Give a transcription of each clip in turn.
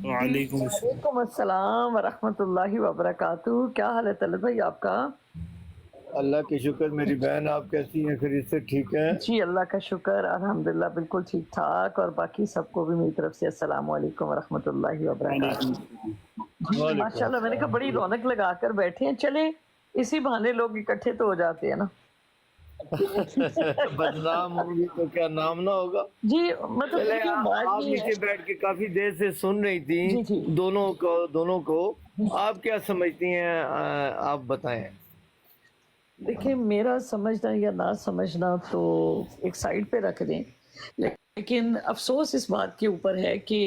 वालेकुम अस्सलाम। वालेकुम अस्सलाम वरहमतुल्लाहि वबरकातुहू। क्या हाल है तलत भाई आपका? अल्लाह की शुक्र। मेरी बहन आप कैसी हैं? खैरियत से ठीक हैं? जी अल्लाह का शुक्र, अल्हम्दुलिल्लाह बिल्कुल ठीक ठाक। और बाकी सबको भी मेरी तरफ से अस्सलाम वालेकुम वरहमतुल्लाहि वालेकुम वबरकातुहू। अस्सलाम। जी वालेकुम माशाल्लाह, मैंने कहा अस्सलाम। बड़ी रौनक लगा कर बैठे हैं। चले इसी बहाने लोग इकट्ठे तो हो जाते हैं ना। बदनाम होंगी तो क्या नाम ना होगा। जी मतलब चले देखिए बात आप ये है। नीचे बैठ के काफी देर से सुन रही जी थी जी दोनों को आप क्या समझती हैं? आप बताएं। देखिए, मेरा समझना या ना समझना तो एक साइड पे रख दें, लेकिन अफ़सोस इस बात के ऊपर है कि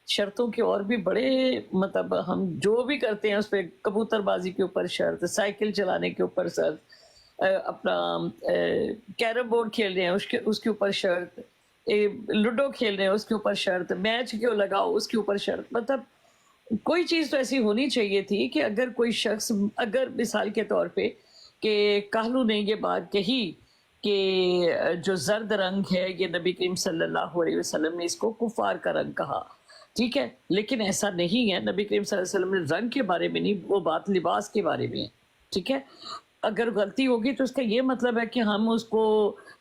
शर्तों के और भी बड़े मतलब हम जो भी करते हैं उस पे कबूतरबाज़ी के ऊपर शर्त, साइकिल चलाने के ऊपर शर्त, अपना कैरम बोर्ड खेल रहे हैं उसके उसके ऊपर शर्त, लूडो खेल रहे हैं उसके ऊपर शर्त, मैच क्यों लगाओ उसके ऊपर शर्त। मतलब कोई चीज़ तो ऐसी होनी चाहिए थी कि अगर कोई शख्स, अगर मिसाल के तौर पे कि काहलू ने ये बात कही कि जो जर्द रंग है ये नबी करीम सल्लल्लाहु अलैहि वसल्लम ने इसको कुफार का रंग कहा, ठीक है, लेकिन ऐसा नहीं है। नबी करीम सल्लल्लाहु अलैहि वसल्लम ने रंग के बारे में नहीं, वो बात लिबास के बारे में है, ठीक है। अगर गलती होगी तो इसका ये मतलब है कि हम उसको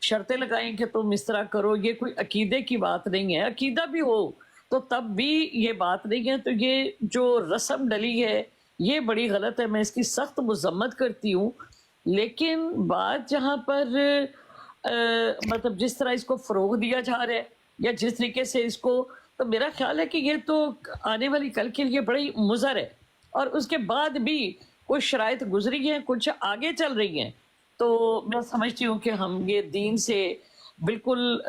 शर्तें लगाएं कि तुम इस तरह करो। ये कोई अकीदे की बात नहीं है। अकीदा भी हो तो तब भी ये बात नहीं है। तो ये जो रस्म डली है ये बड़ी गलत है, मैं इसकी सख्त मजम्मत करती हूँ। लेकिन बात जहाँ पर मतलब जिस तरह इसको फ़रोग़ दिया जा रहा है या जिस तरीके से इसको, तो मेरा ख़्याल है कि ये तो आने वाली कल के लिए बड़ी मुज़र है। और उसके बाद भी कुछ शराइत गुज़री हैं, कुछ आगे चल रही हैं। तो मैं समझती हूँ कि हम ये दीन से बिल्कुल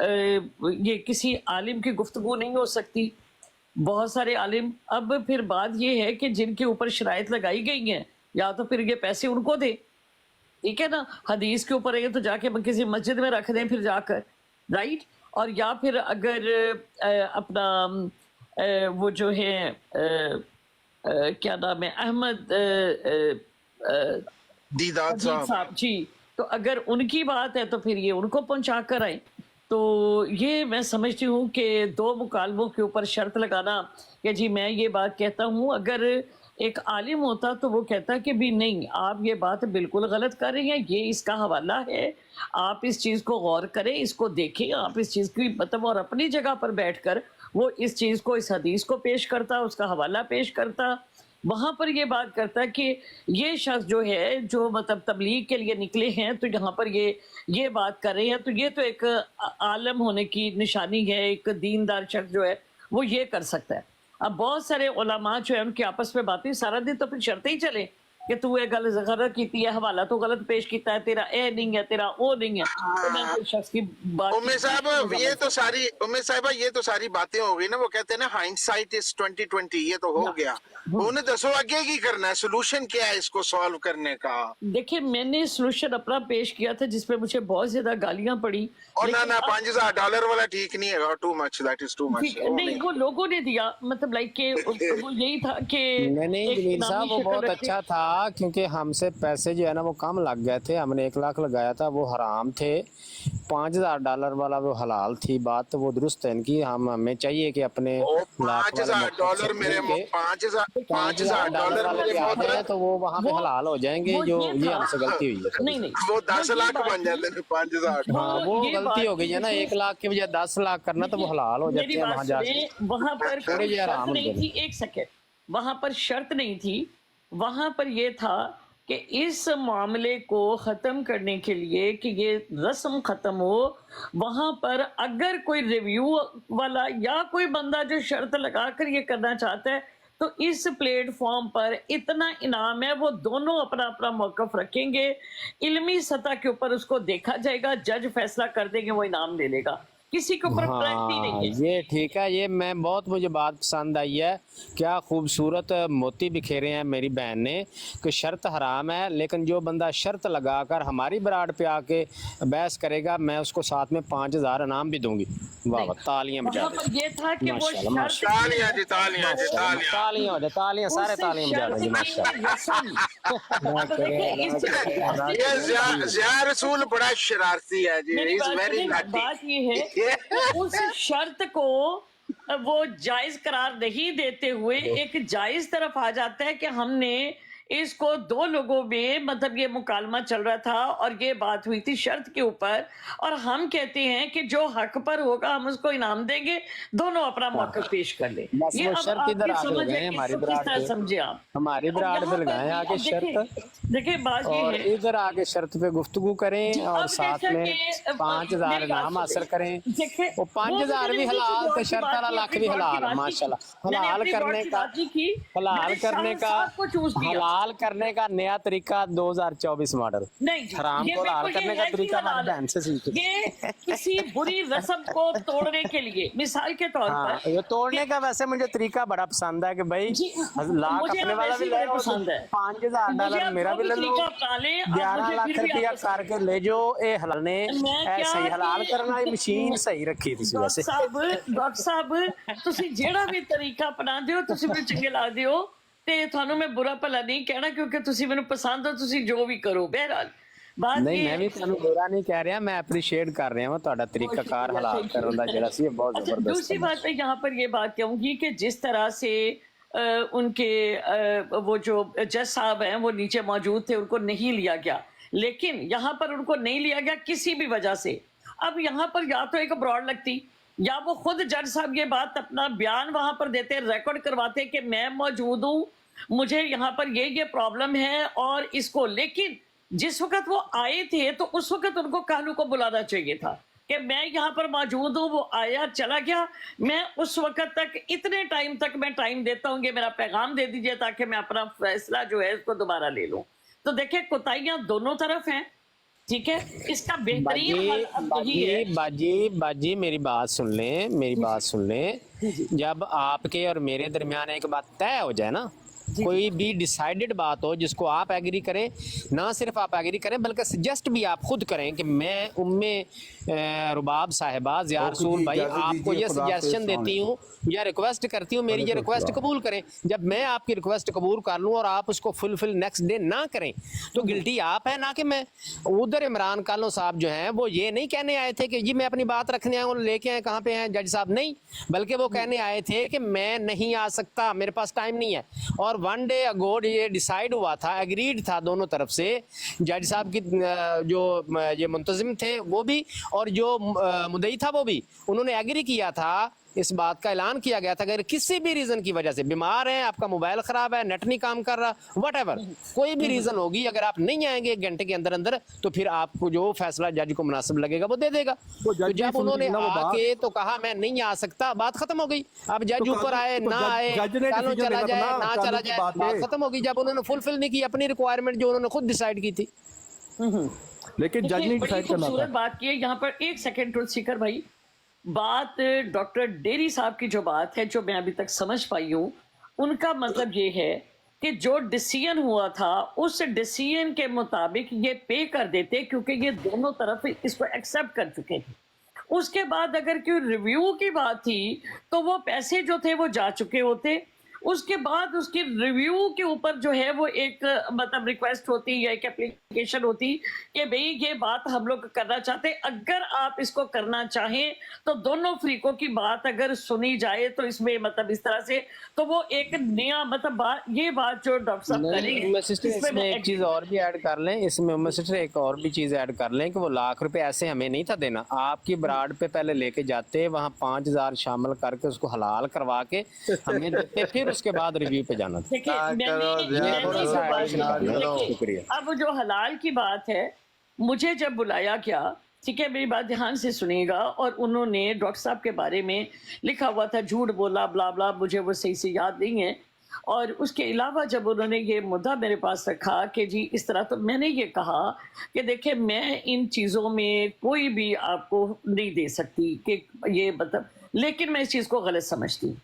ये किसी आलिम की गुफ्तगू नहीं हो सकती। बहुत सारे आलिम, अब फिर बात ये है कि जिनके ऊपर शराइत लगाई गई हैं, या तो फिर ये पैसे उनको दें, ठीक है ना। हदीस के ऊपर है तो जाके किसी मस्जिद में रख दें फिर जाकर, राइट। और या फिर अगर अपना वो जो है क्या नाम है, अहमद दीदार अजीज साहब। साहब जी, तो अगर उनकी बात है तो फिर ये उनको पहुंचा कर आए। तो ये मैं समझती हूँ कि दो मुकालमों के ऊपर शर्त लगाना कि जी मैं ये बात कहता हूँ, अगर एक आलिम होता तो वो कहता कि भी नहीं, आप ये बात बिल्कुल गलत कर रही हैं, ये इसका हवाला है, आप इस चीज़ को गौर करें, इसको देखें, आप इस चीज़ की मतलब, और अपनी जगह पर बैठकर वो इस चीज़ को, इस हदीस को पेश करता, उसका हवाला पेश करता, वहाँ पर ये बात करता है कि ये शख्स जो है, जो मतलब तबलीग के लिए निकले हैं, तो यहाँ पर ये बात कर रहे हैं, तो ये तो एक आलम होने की निशानी है। एक दीनदार शख्स जो है वो ये कर सकता है। अब बहुत सारे उलमा जो है उनकी आपस में बातें, सारा दिन तो फिर शर्तें ही चले कि तू ये गल गलत की है, हवाला तो गलत पेश किया है, तेरा ए नहीं है, तेरा वो नहीं है। तो मैं कोई शख्स की बात उम्मे साहब ये तो सारी, उम्मे साहिबा ये तो सारी बातें हो गई ना। वो कहते हैं ना हाइंडसाइट इज 2020, ये तो हो गया। उन्हें दसो आगे की करना है, सोल्यूशन क्या है इसको सॉल्व करने का? देखिए, मैंने सोल्यूशन अपना पेश किया था जिसपे मुझे बहुत ज्यादा गालियां पड़ी। और ना लेकिन ना अब $5000 वाला ठीक नहीं है, too much, that is too much. ठीक नहीं, वो लोगों ने दिया, मतलब लाइक के वो यही था कि नहीं एक जमील इनामी साहब, वो शक्ल बहुत रखे। अच्छा था क्योंकि हमसे पैसे जो है ना वो कम लग गए थे। हमने 1 लाख लगाया था, वो हराम थे। $5000 वाला वो हलाल थी। बात तो वो दुरुस्त है इनकी। हमें चाहिए कि अपने ओ लाख वाले मकसद से $5000 मेरे के पाँच हजार $5000 डॉलर वाले मेरे भी आ जाए मोहतरम। तो वो वहाँ पे वो हलाल हो जाएंगे। वो जो ये ये था, हमसे गलती हुई है थोड़ी नहीं सी। नहीं, वो वो 10 ये लाख बात बन थी, जाते हैं 5000। हाँ, वो ये गलती बात हो थी गई है ना। देखिए। 1 लाख के बजाय 10 लाख करना तो वो देखिए, हलाल हो मेरी जाते हैं बात वहाँ सुने, जाके। वहां पर थोड़े कोई जो शर्त आराम हो नहीं जाए। थी, एक सेकेंड, वहां पर शर्त नहीं थी। वहां पर यह था कि इस मामले को खत्म करने के लिए कि ये रस्म खत्म हो, वहां पर अगर कोई रिव्यू वाला या कोई बंदा जो शर्त लगाकर ये करना चाहता है, तो इस प्लेटफॉर्म पर इतना इनाम है, वो दोनों अपना अपना मौकफ रखेंगे, इल्मी सतह के ऊपर उसको देखा जाएगा, जज फैसला कर देंगे, वो इनाम ले लेगा, किसी के ऊपर प्रायोरिटी हाँ नहीं है। ये ठीक है। ये मैं बहुत, मुझे बात पसंद आई है। क्या खूबसूरत मोती बिखेरे हैं मेरी बहन ने कि शर्त हराम है, लेकिन जो बंदा शर्त लगाकर हमारी बराड पे आके बहस करेगा, मैं उसको साथ में 5000 इनाम भी दूंगी। वाह नहीं, वाह, तालियां बजा वहां दे। पर यह था कि वो माशाल्लाह शर्त माशाल्लाह की तालियां जी, तालियां जी, माशाल्लाह। तालियां। तालियां हो जाए, तालियां, सारे उस तालियां बजा शर्त दें जी। की रस्म। अल्लाह तो करे, देखिए अल्लाह करे, अल्लाह ये करे जी। जिया रसूल बड़ा शरारती है जी, मेरी इज बात वेरी सुने, नॉटी। बात ये है कि उस शर्त को वो जायज करार नहीं देते हुए एक जायज तरफ आ जाता है कि हमने इसको दो लोगों में मतलब ये मुकालमा चल रहा था और ये बात हुई थी शर्त के ऊपर, और हम कहते हैं कि जो हक पर होगा हम उसको इनाम देंगे, दोनों अपना मौक़िफ़ पेश कर ले। बस ये वो अब शर्त इधर आपकी आके समझ लगाए है कि हमारी इसको किस बराड़ तरह पे, समझे आप। हमारी अब बराड़ यहाँ पे पर लगाए भी आके अब देखिए बात ये और है इधर आके शर्त पे गुफ्तगू करें जी, और अब साथ जैसा में कि 5000 मेरी बात इनाम हासिल सुनिए, करें। देखिए वो वो भी 5000 मैंने भी अपनी हलाल ब्रॉड तो की शर्त बात वाला की, लाख अपनी भी ब्रॉड की हलाल, बात की, माशाल्लाह। मैंने हलाल अपनी ब्रॉड करने की का बात नहीं की, मैंने शाहनशाह को चूज किया। हलाल करने का नया तरीका 2024 मॉडल। नहीं जी, हराम ये को हलाल बिल्कुल करने ये का है कि तरीका हमारी हलाल है। बहन से सीखे। ये किसी बुरी रस्म को तोड़ने के लिए, मिसाल के तौर हाँ, पर ये तोड़ने का वैसे मुझे तरीका बड़ा पसंद है कि भाई जी, लाख मुझे अपने आप वाला ऐसे भी ही ले बड़े लो, पसंद है। 5000 मुझे डॉलर आप मेरा जो भी भी ले लो, तरीका अपना लें, आप 11 मुझे लाख फिर भी रुपया आप पसंद करके ले जो ए हलाल ने मैं क्या ऐसे ही हलाल कि करना ये मशीन सही रखी थी वैसे। ਡਾਕਟਰ ਸਾਹਿਬ ਤੁਸੀਂ ਜਿਹੜਾ ਵੀ ਤਰੀਕਾ ਅਪਣਾਉਂਦੇ ਹੋ ਤੁਸੀਂ ਮੈਨੂੰ ਚੰਗੇ ਲੱਗਦੇ ਹੋ ਤੇ ਤੁਹਾਨੂੰ ਮੈਂ ਬੁਰਾ ਭਲਾ ਨਹੀਂ ਕਹਿਣਾ ਕਿਉਂਕਿ ਤੁਸੀਂ ਮੈਨੂੰ ਪਸੰਦ ਹੋ, ਤੁਸੀਂ ਜੋ ਵੀ ਕਰੋ। ਬਹਿਰਹਾਲ ਬਾਤ ਨਹੀਂ ਇਹ ਮੈਂ ਵੀ ਤੁਹਾਨੂੰ ਬੁਰਾ ਨਹੀਂ ਕਹਿ ਰਿਹਾ, ਮੈਂ ਐਪਰੀਸ਼ੀਏਟ ਕਰ ਰਿਹਾ ਹਾਂ ਤੁਹਾਡਾ ਤਰੀਕਾਕਾਰ ਹਲਾਲ ਕਰਨ ਦਾ ਜਿਹੜਾ ਸੀ ਇਹ ਬਹੁਤ अच्छा, ਜ਼ਬਰਦਸਤ दूसरी है। बात मैं यहाँ पर ये बात कहूंगी कि जिस तरह से उनके वो जो जज साहब हैं वो नीचे मौजूद थे, उनको नहीं लिया गया, लेकिन यहाँ पर उनको नहीं लिया गया किसी भी वजह से। अब यहाँ पर या तो एक ब्रॉड लगती या वो खुद जज साहब ये बात अपना बयान वहां पर देते, रिकॉर्ड करवाते कि मैं मौजूद हूँ, मुझे यहाँ पर ये प्रॉब्लम है और इसको। लेकिन जिस वक्त वो आए थे तो उस वक्त उनको कानू को बुलाना चाहिए था कि मैं यहाँ पर मौजूद हूँ, वो आया चला गया, मैं उस वक्त तक इतने टाइम तक मैं टाइम देता हूँ, मेरा पैगाम दे दीजिए ताकि मैं अपना फैसला जो है उसको दोबारा ले लूँ। तो देखिए कोताहियां दोनों तरफ हैं, ठीक है। इसका बेहतरीन हल अब यही है। बाजी मेरी बात सुन लें, मेरी बात सुन लें। जब आपके और मेरे दरमियान एक बात तय हो जाए ना, कोई भी डिसाइडेड बात हो जिसको आप एग्री करें, ना सिर्फ आप एग्री करें बल्कि सजेस्ट भी आप खुद करें कि मैं उम्मे रुबाब साहिबा ज़िया रसूल भाई आपको ये सजेशन देती हूँ या रिक्वेस्ट करती हूँ, मेरी ये रिक्वेस्ट कबूल करें। जब मैं आपकी रिक्वेस्ट कबूल कर लूँ और आप उसको फुलफिल नेक्स्ट डे ना करें तो गिल्टी आप है, ना कि मैं। उधर इमरान कालो साहब जो हैं वो ये नहीं कहने आए थे कि जी मैं अपनी बात रखने आया हूँ, लेके आए कहाँ पे हैं जज साहब, नहीं, बल्कि वो कहने आए थे कि मैं नहीं आ सकता, मेरे पास टाइम नहीं है। और 1 डे अगो ये डिसाइड हुआ था, एग्रीड था दोनों तरफ से, जज साहब की जो ये मुंतजिम थे वो भी और जो मुदई था वो भी, उन्होंने एग्री किया था, इस बात का ऐलान किया गया था अगर किसी भी रीजन की वजह से बीमार हैं, आपका मोबाइल खराब है, नेट नहीं काम कर रहा, व्हाटएवर कोई भी रीजन होगी, अगर आप नहीं आएंगे 1 घंटे के अंदर अंदर तो फिर आपको जो फैसला जज को मुनासिब लगेगा वो दे देगा। तो जब उन्होंने आके तो कहा मैं नहीं आ सकता, बात खत्म हो गई। अब जज ऊपर आए ना आए, कल चला जाए ना चला जाए, बात खत्म हो गई जब उन्होंने फुलफिल नहीं की अपनी रिक्वायरमेंट जो उन्होंने खुद डिसाइड की थी। लेकिन जज ने डिसाइड करना था। बात की है यहाँ पर, एक सेकंड तुलसीकर भाई, बात डॉक्टर डेरी साहब की जो बात है, जो मैं अभी तक समझ पाई हूँ, उनका मतलब ये है कि जो डिसीजन हुआ था उस डिसीजन के मुताबिक ये पे कर देते क्योंकि ये दोनों तरफ इसको एक्सेप्ट कर चुके थे। उसके बाद अगर कोई रिव्यू की बात थी तो वो पैसे जो थे वो जा चुके होते। उसके बाद उसकी रिव्यू के ऊपर जो है वो एक मतलब रिक्वेस्ट होती या एक एप्लीकेशन होती कि भाई ये बात हम लोग करना चाहते, अगर आप इसको करना चाहें तो दोनों फ्रीकों की बात अगर सुनी जाए तो इसमें मतलब इस तरह से तो वो एक नया मतलब ये बात जो डॉक्टर साहब करेंगे। इसमें एक चीज और भी ऐड कर लें, इसमें सिस्टर एक और भी चीज ऐड कर लें कि वो लाख रुपए ऐसे हमें नहीं था देना, आपकी ब्राड पे पहले लेके जाते, वहाँ 5000 शामिल करके उसको हलाल करवा के हमें देते, फिर उसके बाद रिव्यू पे जाना था। शुक्रिया। अब जो हलाल की बात है, मुझे जब बुलाया गया, ठीक है, मेरी बात ध्यान से सुनिएगा, और उन्होंने डॉक्टर साहब के बारे में लिखा हुआ था झूठ बोला ब्ला ब्ला, मुझे वो सही से याद नहीं है। और उसके अलावा जब उन्होंने ये मुद्दा मेरे पास रखा कि जी इस तरह, तो मैंने ये कहा कि देखिए मैं इन चीज़ों में कोई भी आपको नहीं दे सकती कि ये मतलब, लेकिन मैं इस चीज़ को गलत समझती हूँ।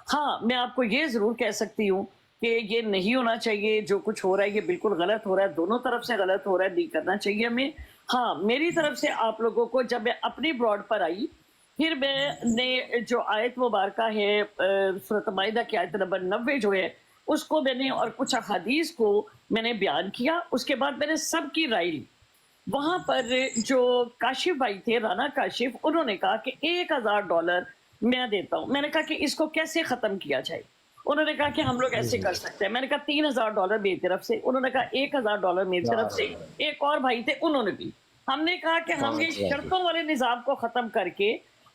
हाँ, मैं आपको ये ज़रूर कह सकती हूँ कि ये नहीं होना चाहिए, जो कुछ हो रहा है ये बिल्कुल गलत हो रहा है, दोनों तरफ से गलत हो रहा है, नहीं करना चाहिए हमें। हाँ, मेरी तरफ से आप लोगों को, जब मैं अपनी ब्रॉड पर आई, फिर मैंने जो आयत मुबारक है सूरत माइदा की आयत नंबर 90 जो है उसको मैंने और कुछ हदीस को मैंने बयान किया। उसके बाद मैंने सबकी राय ली। वहाँ पर जो काशिफ भाई थे, राना काशिफ, उन्होंने कहा कि $1000 मैं देता हूँ। मैंने कहा कि इसको कैसे खत्म किया जाए। उन्होंने कहा कि हम लोग ऐसे कर सकते हैं। मैंने कहा $3000 मेरी तरफ से, उन्होंने कहा $1000 मेरी तरफ से, एक और भाई थे उन्होंने भी। हमने कहा कि हम ये शर्तों वाले निजाम को खत्म करके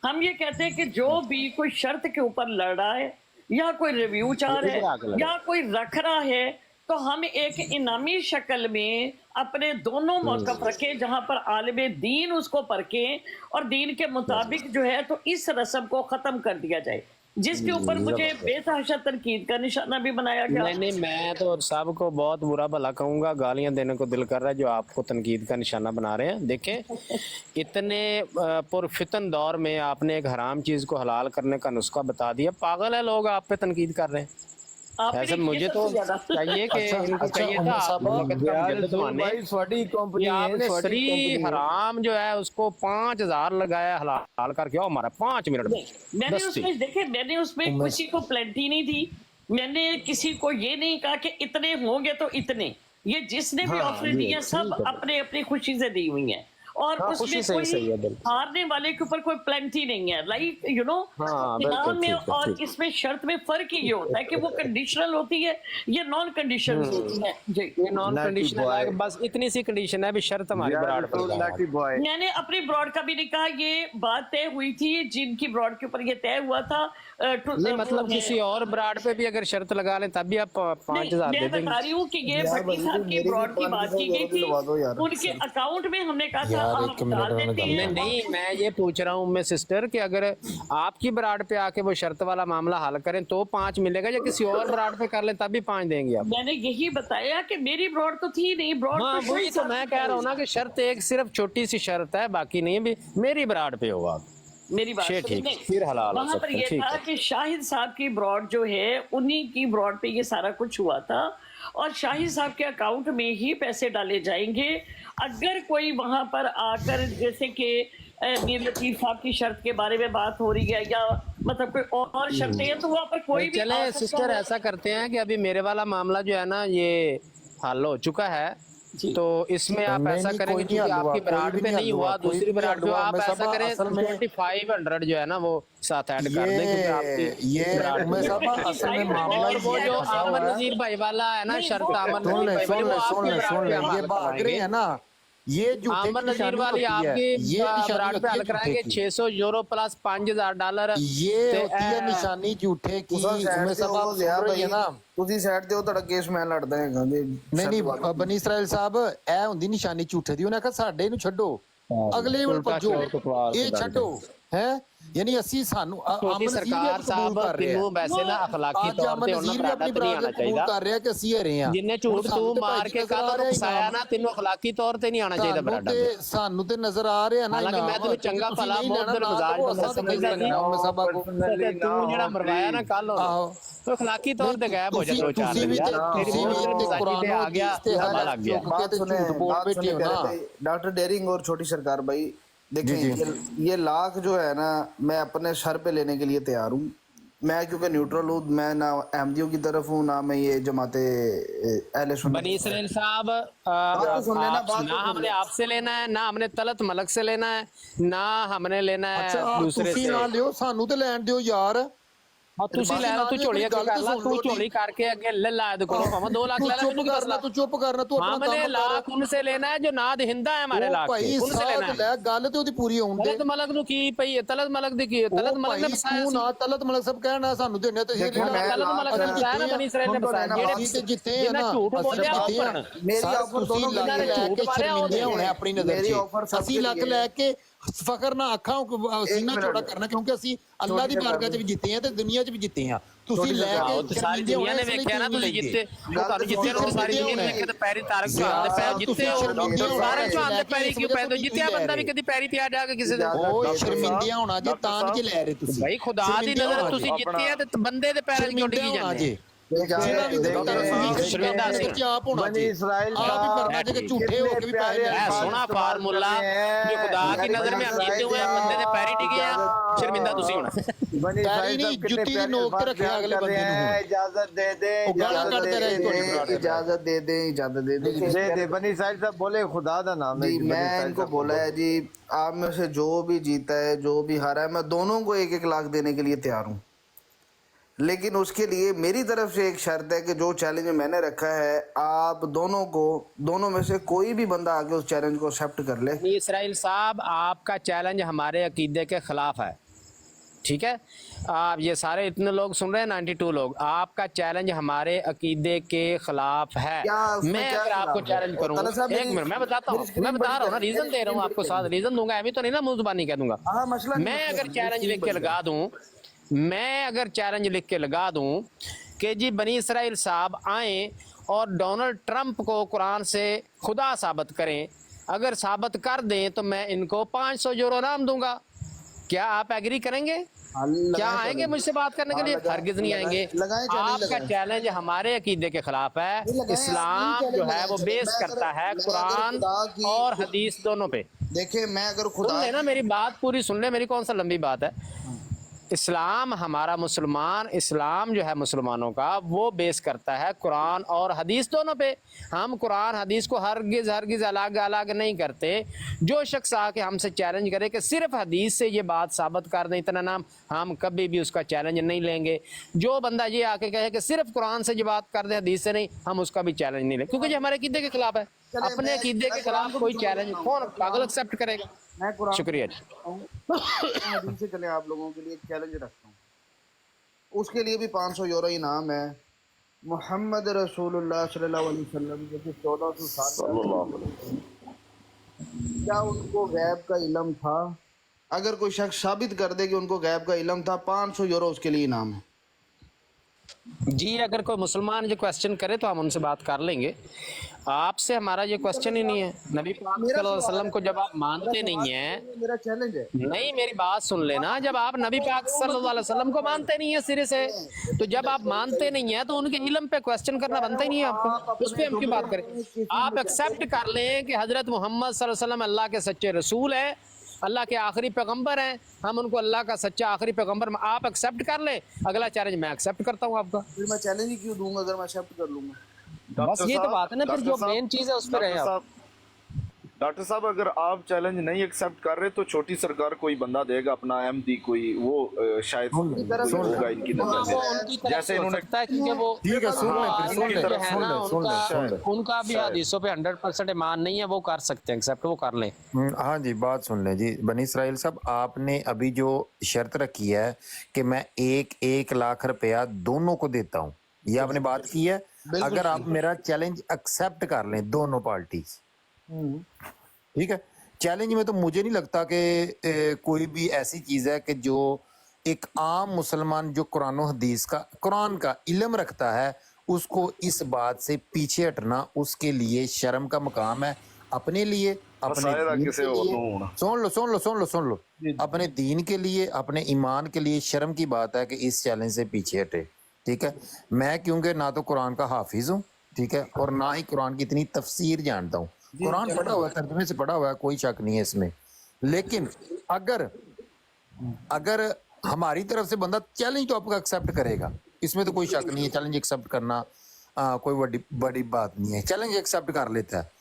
हम ये कहते हैं कि जो भी कोई शर्त के ऊपर लड़ रहा है या कोई रिव्यू चाह रहा है या कोई रख रहा है, तो हम एक इनामी शक्ल में अपने दोनों मौक़िफ़ रखें, जहां पर आलिम दीन उसको परखें और दीन के मुताबिक जो है तो इस रस्म को ख़त्म कर दिया जाए, जिसके ऊपर मुझे बेतहाशा तनकीद का निशाना भी बनाया गया। नहीं, मैं तो साहब को बहुत बुरा भला कहूँगा, गालियाँ देने को दिल कर रहा है जो आपको तनकीद का निशाना बना रहे हैं। देखें, इतने पुरफितन दौर में आपने एक हराम चीज़ को हलाल करने का नुस्खा बता दिया। पागल है लोग आप पे तनकीद कर रहे हैं। ऐसे मुझे तो चाहिए कि इनको चाहिए था श्री हराम जो है उसको 5000 लगाया हलाल करके आओ हमारा 5 मिनट में। मैंने उसमें देखे, मैंने उसमें किसी को प्लेंटी नहीं दी, मैंने किसी को ये नहीं कहा कि इतने होंगे तो इतने। ये जिसने भी ऑफर दी है सब अपने अपनी खुशी से दी हुई है और उसमें कोई हारने वाले के ऊपर कोई प्लेंटी नहीं है। लाइक यू नो, इनाम में और इसमें शर्त में फर्क ही ये होता है कि वो कंडीशनल होती है, ये नॉन कंडीशनल होती है। जी, ये नॉन कंडीशनल है, बस इतनी सी कंडीशन है भी शर्त हमारी ब्रॉड पर। मैंने अपनी ब्रॉड का भी नहीं कहा, ये बात तय हुई थी जिनकी ब्रॉड के ऊपर ये तय हुआ था। नहीं मतलब किसी और ब्रॉड पे भी अगर शर्त लगा लें तब भी आप 5000 दे देंगे। मैं बता रही हूँ कि ये भट्टी साहब की ब्रॉड की बात की गई थी, उनके अकाउंट में हमने कहा था नहीं, मैं ये पूछ रहा हूँ मैं सिस्टर कि अगर आपकी ब्राड पे आके वो शर्त वाला मामला हल करें तो 5 मिलेगा या किसी और ब्राड पे कर लें तब भी 5 देंगे आप? मैंने यही बताया कि मेरी ब्रॉड तो थी नहीं, ब्रॉड हाँ वही तो मैं कह रहा हूँ ना कि शर्त एक सिर्फ छोटी सी शर्त है, बाकी नहीं भी मेरी ब्राड पे होगा। मेरी बात ठीक, फिर हलाल वहां पर ये था कि शाहिद साहब की ब्रॉड जो है उन्हीं की ब्रॉड पे ये सारा कुछ हुआ था और शाहिद साहब के अकाउंट में ही पैसे डाले जाएंगे। अगर कोई वहां पर आकर जैसे कि मीर लतीफ साहब की शर्त के बारे में बात हो रही है या मतलब कोई और शर्तें हैं तो वहां पर कोई भी चले सिस्टर ऐसा करते हैं कि अभी मेरे वाला मामला जो है ना ये हल हो चुका है, तो इसमें आप ऐसा करेंगे कि आपकी ब्राड पे नहीं हुआ, दूसरी ब्राड जो आप ऐसा करें 2500 जो है ना वो साथ ऐड कर दें क्योंकि आपकी ये असल में मामला और वो जो अहमद नजीर भाई वाला है ना शर्त अहमद सुन ले ये भाग रहे हैं ना, ये अहमद नजीर वाली आपकी ब्राड पे हल कराएंगे €600 प्लस $5000। ये होती है निशानी झूठे की। उसमें सब आप सुन रहे हैं ना, ਤੁਸੀਂ ਸਾਈਡ ਤੇ ਉਹ ਤੁਹਾਡਾ ਕੇਸ ਮੈਂ ਲੜਦਾ ਹੈਗਾ ਜੀ। ਨਹੀਂ ਬਨੀ ਇਸਰਾਇਲ ਸਾਹਿਬ ਇਹ ਹੁੰਦੀ ਨਿਸ਼ਾਨੀ ਝੂਠੇ ਦੀ। ਉਹਨੇ ਕਿਹਾ ਸਾਡੇ ਨੂੰ ਛੱਡੋ, ਅਗਲੇ ਨੂੰ ਭੱਜੋ, ਇਹ ਛੱਡੋ ਹੈ। यानी ਅਸੀਂ ਸਾਨੂੰ ਸਰਕਾਰ ਸਾਹਿਬ ਤੈਨੂੰ ਵੈਸੇ ਨਾ ਅਖਲਾਕੀ ਤੌਰ ਤੇ ਉਹਨਾਂ ਬਰਾਡਾ ਤੇ ਨਹੀਂ ਆਣਾ ਚਾਹੀਦਾ ਕਰ ਰਿਹਾ ਕਿ ਅਸੀਂ ਹਰੇ ਆ। ਜਿੰਨੇ ਝੂਠ ਤੂੰ ਮਾਰ ਕੇ ਕੱਲ ਨੂੰ ਫਸਾਇਆ ਨਾ ਤੈਨੂੰ ਅਖਲਾਕੀ ਤੌਰ ਤੇ ਨਹੀਂ ਆਣਾ ਚਾਹੀਦਾ ਬਰਾਡਾ ਤੇ। ਸਾਨੂੰ ਤੇ ਨਜ਼ਰ ਆ ਰਿਹਾ ਨਾ, ਹਾਲਾਂਕਿ ਮੈਂ ਤੈਨੂੰ ਚੰਗਾ ਭਲਾ ਮੋਹਦਰ ਮਜ਼ਾਜ ਬੰਦਾ ਸਮਝਦਾ ਨਹੀਂ ਤੂੰ ਜਿਹੜਾ ਮਰਵਾਇਆ ਨਾ ਕੱਲ तो अखलाकी तौर पे गायब हो जाए 2-4 दिन यार, तेरी कुरान पे आ गया पता लग गया। बात सुने डॉक्टर डेरिंग और छोटी सरकार भाई, देखें ये लाख जो है ना मैं अपने सर पे लेने के लिए तैयार हूँ। मैं क्योंकि न्यूट्रल हूँ, मैं ना अहमदियों की तरफ हूँ ना मैं ये जमाते अहले सुन्नत। बनी इसराइल साहब ना हमने आपसे लेना है ना हमने तलत मलक से लेना है ना हमने लेना है दूसरे से। ना लियो सानू ते लैन दियो यार। ਤੁਸੀਂ ਲੈ ਲੈ, ਤੂੰ ਝੋਲੀ ਅੱਗੇ ਕਰ ਲੈ, ਤੂੰ ਝੋਲੀ ਕਰਕੇ ਅੱਗੇ ਲੈ ਲਾ ਦੇ ਕੋਲ ਭਾਵੇਂ 2 लाख ले ले, ਮੈਨੂੰ ਕੀ तू चुप करना, तू अपना हमने लाख उनसे लेना है जो नाद हिंदा है हमारे लाख उनसे लेना है। ਗੱਲ ਤੇ ਉਹਦੀ ਪੂਰੀ ਹੋਣ ਦੇ। ਤਲਤ ਮਲਕ ਨੂੰ ਕੀ ਪਈ ਹੈ? ਤਲਤ ਮਲਕ ਦੀ ਕੀ ਹੈ? ਤਲਤ ਮਲਕ ਨੇ ਫਸਾਇਆ ਤੂੰ ਨਾ ਤਲਤ ਮਲਕ ਸਭ ਕਹਿਣਾ ਸਾਨੂੰ ਦੇਣੇ ਤੇ ਇਹ ਤਲਤ ਮਲਕ ਨੇ ਫਸਾਇਆ ਨਾ ਬਣੀ ਇਸਰਾਇਲ ਨੇ ਫਸਾਇਆ ਜਿਹੜੇ ਜਿੱਤੇ ਹੈ ਨਾ ਝੂਠ ਬੋਲਿਆ ਉੱਪਰ मेरी ऑफर दोनों ਲੱਖ ਲੈ ਕੇ ਸ਼ਰਮਿੰਦੇ ਹੋਣੇ ਆਪਣੀ ਨਜ਼ਰ 'ਚ। ਅਸੀਂ ਲੱਖ ਲੈ ਕੇ ਫਖਰ ਨਾ ਅੱਖਾਂ ਸੀਨਾ ਚੌੜਾ ਕਰਨਾ ਕਿਉਂਕਿ ਅਸੀਂ ਅੱਲਾ ਦੀ ਬਾਰਗਾਹ 'ਚ ਵੀ ਜਿੱਤੇ ਆ ਤੇ ਦੁਨੀਆ 'ਚ ਵੀ ਜਿੱਤੇ ਆ। ਤੁਸੀਂ ਲੈ ਕੇ ਸਾਰੀ ਦੁਨੀਆ ਨੇ ਵੇਖਿਆ ਨਾ ਤੁਸੀਂ ਜਿੱਤੇ ਉਹ ਤੁਹਾਨੂੰ ਜਿੱਤੇ ਨੂੰ ਸਾਰੀ ਦੁਨੀਆ ਨੇ ਵੇਖਿਆ ਤੇ ਪੈਰੀ ਤਾਰਕ ਝਾੜ ਦੇ ਪੈ ਜਿੱਤੇ ਸਾਰੇ ਝਾੜ ਦੇ ਪੈਰੀ ਕਿਉਂ ਪੈਂਦੇ? ਜਿੱਤਿਆ ਬੰਦਾ ਵੀ ਕਦੀ ਪੈਰੀ ਪਿਆ ਜਾ ਕੇ ਕਿਸੇ ਦੇ ਉਹ ਸ਼ਰਮਿੰਦਿਆਂ ਹੋਣਾ ਜੇ ਤਾਂ ਨਹੀਂ ਲੈ ਰਹੇ ਤੁਸੀਂ ਭਾਈ ਖੁਦਾ ਦੀ ਨਜ਼ਰ ਤੁਸੀਂ ਜਿੱਤੇ ਆ ਤੇ ਬੰਦੇ ਦੇ ਪੈਰਾਂ 'ਚ ਕਿਉਂ ਡਿੱਗੀ ਜਾਂਦੇ? ਜਿਹੜਾ ਵੀ ਸ਼ਰਮਿੰਦਾ ਸੀ। ਵਿੱਚ ਆਪ ਹੋਣਾ बनी ਜੀ इसराइल ਆਪ ही करना चाहिए कि झूठे हो के भी पैसे है सोना फार्मूला जो खुदा की नजर में हम जीते हुए हैं, बंदे दे पैरी टिके हैं, शर्मिंदा तुसी होना। बनी पैरी इसराइल नहीं, साहब कितने जुत्ती दी प्यारे नोक ते अल्फाज रखे बयान अगले कर बंदे रहे नूं। हैं, इजाजत दे दे, वो गाला इजाजत कटते दे रहे दे, इजाजत दे दें, इजाजत दे दें। दे दे। बनी इसराइल साहब बोले खुदा दा नाम है जी जी, बनी मैं इसराइल इनको साहब बोला है जी, आप में से जो भी जीता है, जो भी हारा है, मैं दोनों को 1-1 लाख देने के लिए तैयार हूँ, लेकिन उसके लिए मेरी तरफ से एक शर्त है कि जो चैलेंज मैंने रखा है, आप दोनों में से कोई भी बंदा आके उस चैलेंज को एक्सेप्ट कर ले। इसराइल साहब, आपका चैलेंज हमारे अकीदे के खिलाफ है, ठीक है? आप ये सारे इतने लोग सुन रहे हैं, 92 लोग, आपका चैलेंज हमारे अकीदे के खिलाफ है। क्या उसमें मैं क्या अगर आपको खिलाफ है? चैलेंज करूँ, ताला साहब, एक मिनट मैं बताता हूँ, मैं बता रहा हूँ ना, रीजन दे रहा हूँ आपको, साथ रीजन दूंगा, ऐਵੇਂ तो नहीं ना मुंह जुबानी कह दूंगा। हाँ, मसला नहीं, मैं मसला अगर नहीं, चैलेंज लिख के लगा दूं, मैं अगर चैलेंज लिख के लगा दूं कि जी बनी इसराइल साहब आए और डोनाल्ड ट्रंप को कुरान से खुदा साबित करें, अगर साबित कर दें तो मैं इनको 500 यूरो इनाम दूंगा, क्या आप एग्री करेंगे? क्या आएंगे मुझसे बात करने के लिए? हरगिज नहीं आएंगे। आपका चैलेंज हमारे अकीदे के खिलाफ है। इस्लाम जो है वो बेस करता है कुरान और हदीस दोनों पे। देखिए मैं अगर सुन खुदा ले ना, मेरी बात पूरी सुन ले, मेरी कौन सा लंबी बात है। इस्लाम हमारा इस्लाम जो है मुसलमानों का, वो बेस करता है कुरान और हदीस दोनों पे। हम कुरान हदीस को हरगिज अलग अलग नहीं करते। जो शख्स आके हमसे चैलेंज करे कि सिर्फ हदीस से ये बात साबित कर दें इतना नाम, हम कभी भी उसका चैलेंज नहीं लेंगे। जो बंदा ये आके कहे कि सिर्फ कुरान से ये बात कर दे, हदीस से नहीं, हम उसका भी चैलेंज नहीं लेंगे, क्योंकि ये हमारे अकीदे के खिलाफ है। अपने अकीदे के खिलाफ कोई चैलेंज कौन पागल एक्सेप्ट करेगा? मैं कुरान शुक्रिया जी। हदीस से चले आप लोगों के लिए एक चैलेंज रखता हूँ, उसके लिए भी 500 यूरो इनाम है। मोहम्मद रसूलुल्लाह सल्लल्लाहु अलैहि वसल्लम जो कि 1400 साल, क्या उनको गैब का इल्म था? अगर कोई शख्स साबित कर दे कि उनको गैब का इल्म था, 500 यूरो उसके लिए इनाम है। जी, अगर कोई मुसलमान जो क्वेश्चन करे तो हम उनसे बात कर लेंगे। आपसे हमारा ये क्वेश्चन ही नहीं है। नबी पाक सल्लल्लाहु अलैहि वसल्लम को जब आप मानते नहीं हैं, मेरा चैलेंज है। नहीं मेरी बात सुन लेना, जब आप नबी पाक सल्लल्लाहु अलैहि वसल्लम को मानते नहीं है सिरे से, तो जब आप मानते नहीं है तो उनके इल्म पे क्वेश्चन करना बनता ही नहीं है आपको। उस पर हम क्यों बात करें? आप एक्सेप्ट कर लें कि हजरत मोहम्मद सल्लल्लाहु अलैहि वसल्लम अल्लाह के सच्चे रसूल हैं, अल्लाह के आखिरी पैगंबर हैं, हम उनको अल्लाह का सच्चा आखिरी पैगंबर आप एक्सेप्ट कर ले। अगला चैलेंज मैं एक्सेप्ट करता हूँ आपका। फिर मैं चैलेंज ही क्यों दूंगा अगर मैं एक्सेप्ट कर लूंगा? बस ये तो बात है ना, फिर जो मेन चीज है उस पर रहे आप। डॉक्टर साहब, अगर आप चैलेंज नहीं एक्सेप्ट कर रहे तो छोटी सरकार कोई बंदा देगा अपना एमडी, कोई वो शायद होगा इनकी नजर से, जैसे इन्होंने क्योंकि वो ठीक है, सुन लें, फिर सुन लें, है ना, सुन लें। उनका भी हदीसों पे 100% ईमान नहीं है, वो कर सकते हैं एक्सेप्ट, वो कर लें। हाँ जी, बात सुन लें जी। बनी इसराइल साहब, आपने अभी जो शर्त रखी है कि मैं 1-1 लाख रुपया दोनों को देता हूँ, ये आपने बात की है। अगर आप मेरा चैलेंज एक्सेप्ट कर लें दोनों पार्टीज, ठीक है, चैलेंज में तो मुझे नहीं लगता कि कोई भी ऐसी चीज है कि जो एक आम मुसलमान जो कुरान का इल्म रखता है, उसको इस बात से पीछे हटना उसके लिए शर्म का मकाम है। अपने लिए, अपने दीन के लिए, सुन लो, अपने दीन के लिए, अपने ईमान के लिए शर्म की बात है कि इस चैलेंज से पीछे हटे, ठीक है। मैं क्योंकि ना तो कुरान का हाफिज हूँ, ठीक है, और ना ही कुरान की इतनी तफसीर जानता हूँ। कुरान पढ़ा हुआ है, तर्जुमे से पढ़ा हुआ है, कोई शक नहीं है इसमें। लेकिन अगर हमारी तरफ से बंदा चैलेंज तो आपका एक्सेप्ट करेगा, इसमें तो कोई शक नहीं है। चैलेंज एक्सेप्ट करना कोई बड़ी बात नहीं है, चैलेंज एक्सेप्ट कर लेता है।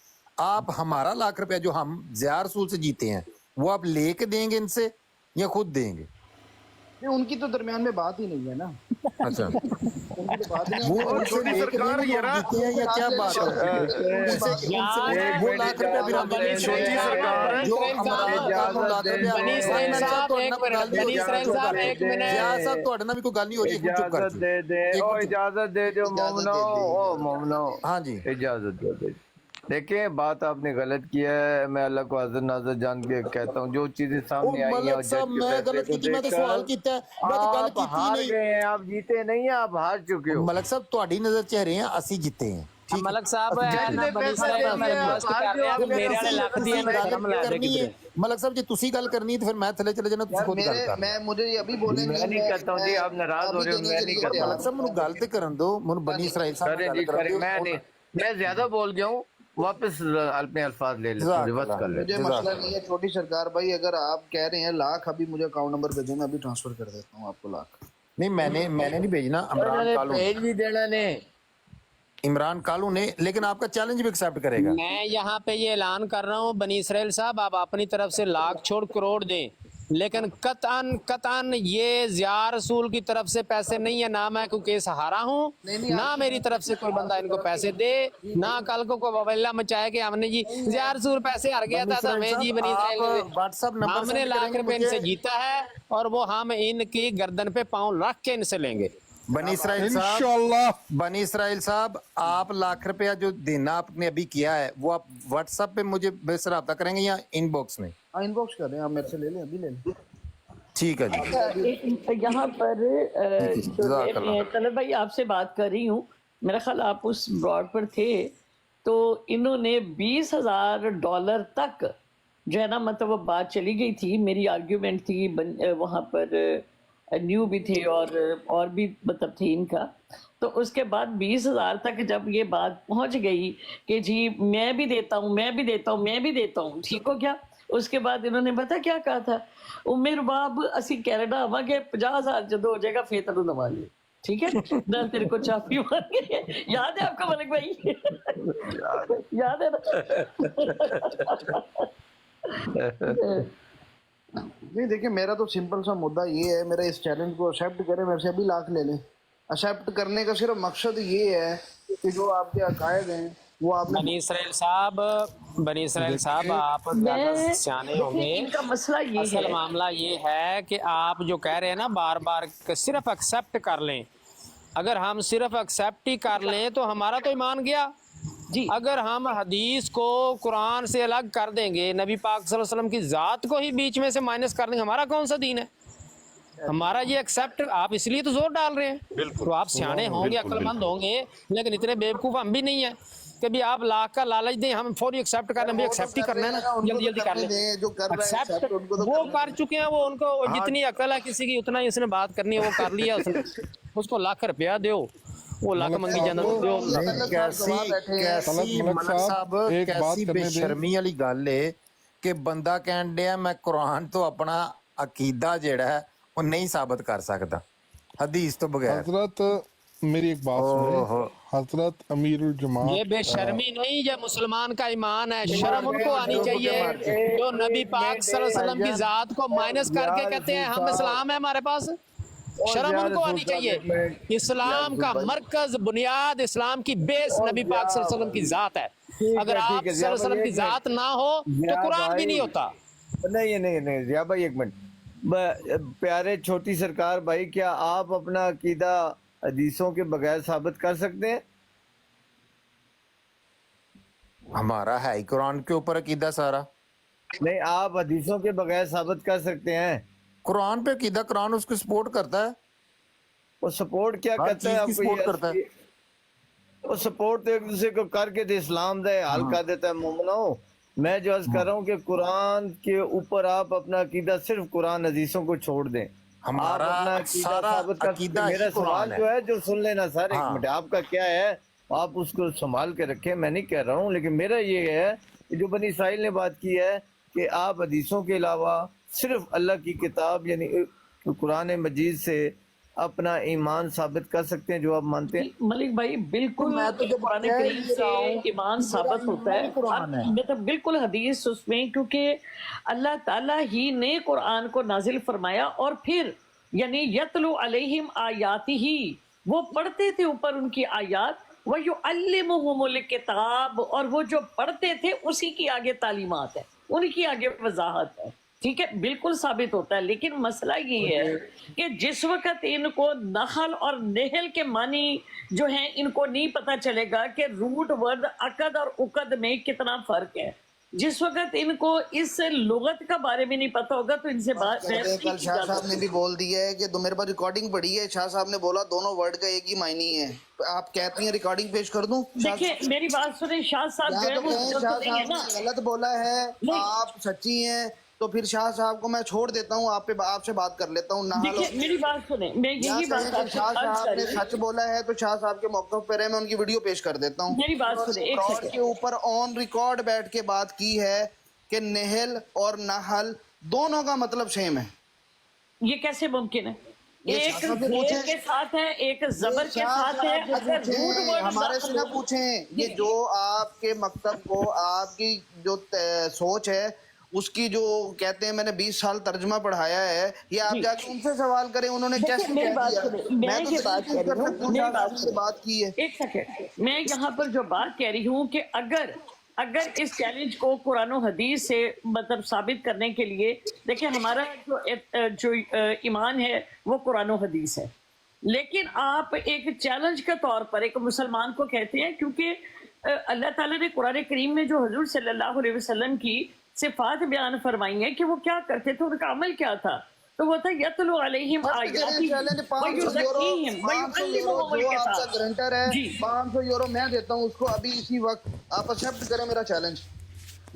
आप हमारा लाख रुपया जो हम ज़िया रसूल से जीते हैं, वो आप लेके देंगे इनसे या खुद देंगे? नहीं, उनकी तो दरमियान में बात ही नहीं है ना। अच्छा, वो छोटी सरकार ये ना, जीते हैं या क्या बात है? वो लाख रुपया भी हम छोटी सरकार है जो हमारा लाख रुपया साहब ਤੁਹਾਡੇ ਨਾਲ ਵੀ ਕੋਈ ਗੱਲ ਨਹੀਂ ਹੋ ਰਹੀ, चुप कर इजाजत दे दे, ओ इजाजत दे दो मोमनो, हाँ जी, इजाजत दे दे। देखिए, बात आपने गलत किया है, मैं अल्लाह को हाज़िर नाज़िर जान के कहता हूँ, जो चीजें सामने आई हैं और जज के फैसले को देखकर आप हार गए हैं, आप जीते नहीं हैं, आप हार चुके हो। मलक साहब ਤੁਹਾਡੀ ਨਜ਼ਰ ਚ ਰਹੇ हैं ਅਸੀਂ ਜਿੱਤੇ हैं, ملک صاحب ہے نا بنی اسرائیل میں ریکویسٹ کر رہے ہیں کہ میرے والے لکھ دیے نا شرم لے دے کرنی ہے کدھر ملک صاحب جی تسی گل کرنی ہے تو پھر میں تھلے چلے جانا تسی خود گل کر میں مجھے یہ ابھی بولیں میں نہیں کرتا ہوں جی، آپ ناراض ہو رہے ہو، میں نہیں کرتا ملک صاحب منو گل تے کرن دو من بنی اسرائیل صاحب کریں گل جی کرن کریں، دو میں نہیں، میں زیادہ بول گیا ہوں، واپس اپنے الفاظ لے لیتا ہوں، ریورس کر لیتا مجھے مسئلہ نہیں ہے چھوٹی سرکار بھائی، اگر آپ کہہ رہے ہیں لاکھ، ابھی مجھے اکاؤنٹ نمبر بھیجیں، میں ابھی ٹرانسفر کر دیتا ہوں آپ کو لاکھ. نہیں میں نے نہیں بھیجنا عمران کالو پیج بھی دینا نے. عمران کالو نے، لیکن آپ کا چیلنج بھی ایکسپٹ کرے گا. میں یہاں پہ یہ اعلان کر رہا ہوں بنی اسرائیل صاحب آپ اپنی طرف سے لاکھ چھوڑ کروڑ دیں، لیکن قطعاً یہ ضیاء رسول کی طرف سے پیسے نہیں ہے، نہ میں کوئی کیس ہارا ہوں، نہ میری طرف سے کوئی بندہ ان کو پیسے دے، نہ کل کو کوئی وبیلہ مچائے کہ ہم نے جی ضیاء رسول پیسے ہار گیا تھا تو ہمیں جی بنی اسرائیل آپ واٹس ایپ نمبر ہم نے لاکھ روپے ان سے جیتا ہے اور وہ ہم ان کی گردن پہ پاؤں رکھ کے ان سے لیں گے. بنی اسرائیل صاحب، بنی اسرائیل صاحب آپ لاکھ روپیہ جو دینا آپ نے ابھی کیا ہے وہ آپ واٹس ایپ پہ مجھے بس رابطہ کریں گے یا ان باکس میں؟ ان باکس کر رہے ہیں، آپ میرے سے لے لیں، ابھی لے لیں. ٹھیک ہے جی. یہاں پر جو جزاک اللہ. میں طلب بھائی آپ سے بات کر رہی ہوں، میرا خیال آپ اس براڈ پر تھے، تو انہوں نے $20,000 تک جو ہے نا، مطلب وہ بات چلی گئی تھی، میری آرگیومنٹ تھی وہاں پر، نیو بھی تھے اور بھی مطلب تھے ان کا، تو اس کے بعد 20,000 تک جب یہ بات پہنچ گئی کہ جی میں بھی دیتا ہوں میں بھی دیتا ہوں میں بھی دیتا ہوں، ٹھیک ہو گیا. اس کے بعد انہوں نے پتا کیا کہا تھا، میرے باپ اسی کینیڈا آوا گے 50,000 جدو ہو جائے گا پھر تینوں نوا لے، ٹھیک ہے نہ تیرے کو چاپی مار گے. یاد ہے آپ کو ملک بھائی؟ یاد ہے نا؟ نہیں دیکھیں، میرا تو سمپل سا مدعا یہ ہے، میرا اس چیلنج کو ایکسیپٹ کریں، میرے سے ابھی لاکھ لے لیں. ایکسیپٹ کرنے کا صرف مقصد یہ ہے کہ جو آپ کے عقائد ہیں وہ آپ نے بنی اسرائیل صاحب آپ زیادہ سیانے ہوں گے. ان کا مسئلہ یہ اصل ہے، معاملہ یہ ہے کہ آپ جو کہہ رہے ہیں نا بار بار کہ صرف ایکسیپٹ کر لیں، اگر ہم صرف ایکسیپٹ ہی کر لیں تو ہمارا تو ایمان گیا. جی اگر ہم حدیث کو قرآن سے الگ کر دیں گے، نبی پاک صلی اللہ علیہ وسلم کی ذات کو ہی بیچ میں سے مائنس کر دیں گے، ہمارا کون سا دین ہے؟ ہمارا یہ ایکسیپٹ آپ اس لیے تو زور ڈال رہے ہیں. تو آپ سیانے ہوں گے، عقل مند ہوں گے، لیکن اتنے بیوقوف ہم بھی نہیں ہیں کہ بھی آپ لاکھ کا لالچ دیں ہم فوری ایکسیپٹ کر لیں. بھی ایکسیپٹ ہی کرنا ہے نا، جلدی جلدی کر لیں. جو کر رہے ہیں ایکسیپٹ accept ان کو تو وہ کرنا کر چکے ہیں، وہ ان کو جتنی عقل ہے کسی کی اتنا ہی اس نے بات کرنی ہے، وہ کر لیا اس نے. اس کو لاکھ روپیہ دیو، وہ لاکھ منگی جانا دیو. کیسی ملک صاحب کیسی بے شرمی والی گل ہے کہ بندہ کہن ڈیا میں قرآن تو اپنا عقیدہ جیڑا ہے وہ نہیں ثابت کر سکتا حدیث تو بغیر. حضرت میری ایک بات سنیں، حضرت امیر الجماعت، یہ بے شرمی نہیں، یہ مسلمان کا ایمان ہے. شرم ان کو آنی چاہیے جو نبی پاک صلی اللہ علیہ وسلم کی ذات کو مائنس کر کے کہتے ہیں ہم اسلام ہے ہمارے پاس. شرم ان کو آنی چاہیے. اسلام کا مرکز، بنیاد، اسلام کی بیس نبی پاک صلی اللہ علیہ وسلم کی ذات ہے. اگر آپ صلی اللہ علیہ وسلم کی ذات نہ ہو تو قرآن بھی نہیں ہوتا. نہیں ضیاء بھائی ایک منٹ، پیارے چھوٹی سرکار بھائی، کیا آپ اپنا عقیدہ حدیثوں کے بغیر ثابت کر سکتے ہیں؟ ہمارا ہے ہی قرآن کے اوپر عقیدہ سارا. نہیں، آپ حدیثوں کے بغیر ثابت کر سکتے ہیں؟ قرآن پہ عقیدہ، قرآن اس کو سپورٹ کرتا ہے. وہ سپورٹ کیا ہر کرتا ہے چیز آپ کی کو؟ سپورٹ کرتا ہے. وہ سپورٹ تو ایک دوسرے کو کر کے اسلام دے حل کر دیتا ہے. مومنوں، میں جو عرض کر رہا ہوں کہ قرآن کے اوپر آپ اپنا عقیدہ صرف قرآن حدیثوں کو چھوڑ دیں. آپ ہمارا اپنا عقیدہ سارا ثابت کر سکتے. عقیدہ میرا ہی قرآن سوال ہے. جو ہے جو سن لینا سر، ایک منٹ، آپ کا کیا ہے آپ اس کو سنبھال کے رکھیں، میں نہیں کہہ رہا ہوں، لیکن میرا یہ ہے کہ جو بنی اسرائیل نے بات کی ہے کہ آپ حدیثوں کے علاوہ صرف اللہ کی کتاب یعنی قرآن مجید سے اپنا ایمان ثابت کر سکتے ہیں جو آپ مانتے ہیں. ملک بھائی بالکل قرآن کریم سے ایمان ثابت ہوتا ہے، مطلب بالکل حدیث اس میں، کیونکہ اللہ تعالیٰ ہی نے قرآن کو نازل فرمایا اور پھر یعنی یتلو علیہم آیاتی ہی، وہ پڑھتے تھے اوپر ان کی آیات، وَيُعَلِّمُهُمُ الْكِتَابَ، اور وہ جو پڑھتے تھے اسی کی آگے تعلیمات ہے، ان کی آگے وضاحت ہے. ٹھیک ہے، بالکل ثابت ہوتا ہے. لیکن مسئلہ یہ ہے کہ جس وقت ان کو نخل اور نہل کے معنی جو ہیں ان کو نہیں پتہ چلے گا کہ روٹ ورڈ عقد اور عقد میں کتنا فرق ہے. जिस वक्त इनको इस लुगत का बारे में नहीं पता होगा तो इनसे बात बहस नहीं कल की शाह जा साहब ने सकती। भी बोल दिया है कि तो मेरे पास रिकॉर्डिंग पड़ी है, शाह साहब ने बोला दोनों वर्ड का एक ही मायने है। आप कहती हैं रिकॉर्डिंग पेश कर दूं? देखिए मेरी बात सुने, शाह साहब जो या है तो वो कहें गलत शाह नहीं है साहब ना। ने गलत बोला है, नहीं। आप सच्ची हैं, तो फिर शाह साहब को मैं छोड़ देता हूँ, आपसे बात कर लेता हूँ। ना देखिए मेरी बात सुने, मैं या यही बात कहें कि आपसे शाह अर्ज साहब कर ने रही हूँ। सच बोला है तो शाह साहब के मौक़िफ़ पर है, मैं उनकी वीडियो पेश कर देता हूँ। मेरी बात सुने, एक फ्रॉड सेकंड। के ऊपर ऑन रिकॉर्ड बैठ के बात की है कि नेहल और नहल दोनों का मतलब सेम है। ये कैसे मुमकिन है? ये एक शाह साहब से जेर पूछें। के साथ है, एक जबर के शाह साथ है। साहब से अगर पूछें, रूट वर्ड हमारे से ना पूछें। ये जो आपके मकतब को, आपकी जो सोच है उसकी, जो कहते हैं मैंने 20 साल तर्जमा पढ़ाया है, ये आप जी। जाके उनसे सवाल करें, उन्होंने देखिए, कैसे मेरी कह बात दिया। सुनिए, मैं मैं तो ये बात तस्दीक कह कर रही हूँ, सकता हूँ मेरी शाह बात साहब से बात की है। एक सेकंड, मैं यहाँ पर जो बात कह रही हूँ कि अगर इस चैलेंज को कुरान और हदीस से मतलब साबित करने के लिए, देखिए हमारा जो ईमान है वो कुरान और हदीस है, लेकिन आप एक चैलेंज के तौर पर एक मुसलमान को कहते हैं, क्योंकि अल्लाह ताला ने कुरान करीम में जो हुजूर सल्लल्लाहु अलैहि वसल्लम की सिफात बयान फरमाई है कि वो क्या करते थे, उनका अमल क्या था, तो वो था यतलु अलैहिम आयातिही व युज़क्कीहिम व युअल्लिमुहुमुल जो आपका किताब। गारंटर है, जी। 500 यूरो मैं देता हूँ उसको अभी इसी वक्त, आप एक्सेप्ट करें मेरा चैलेंज।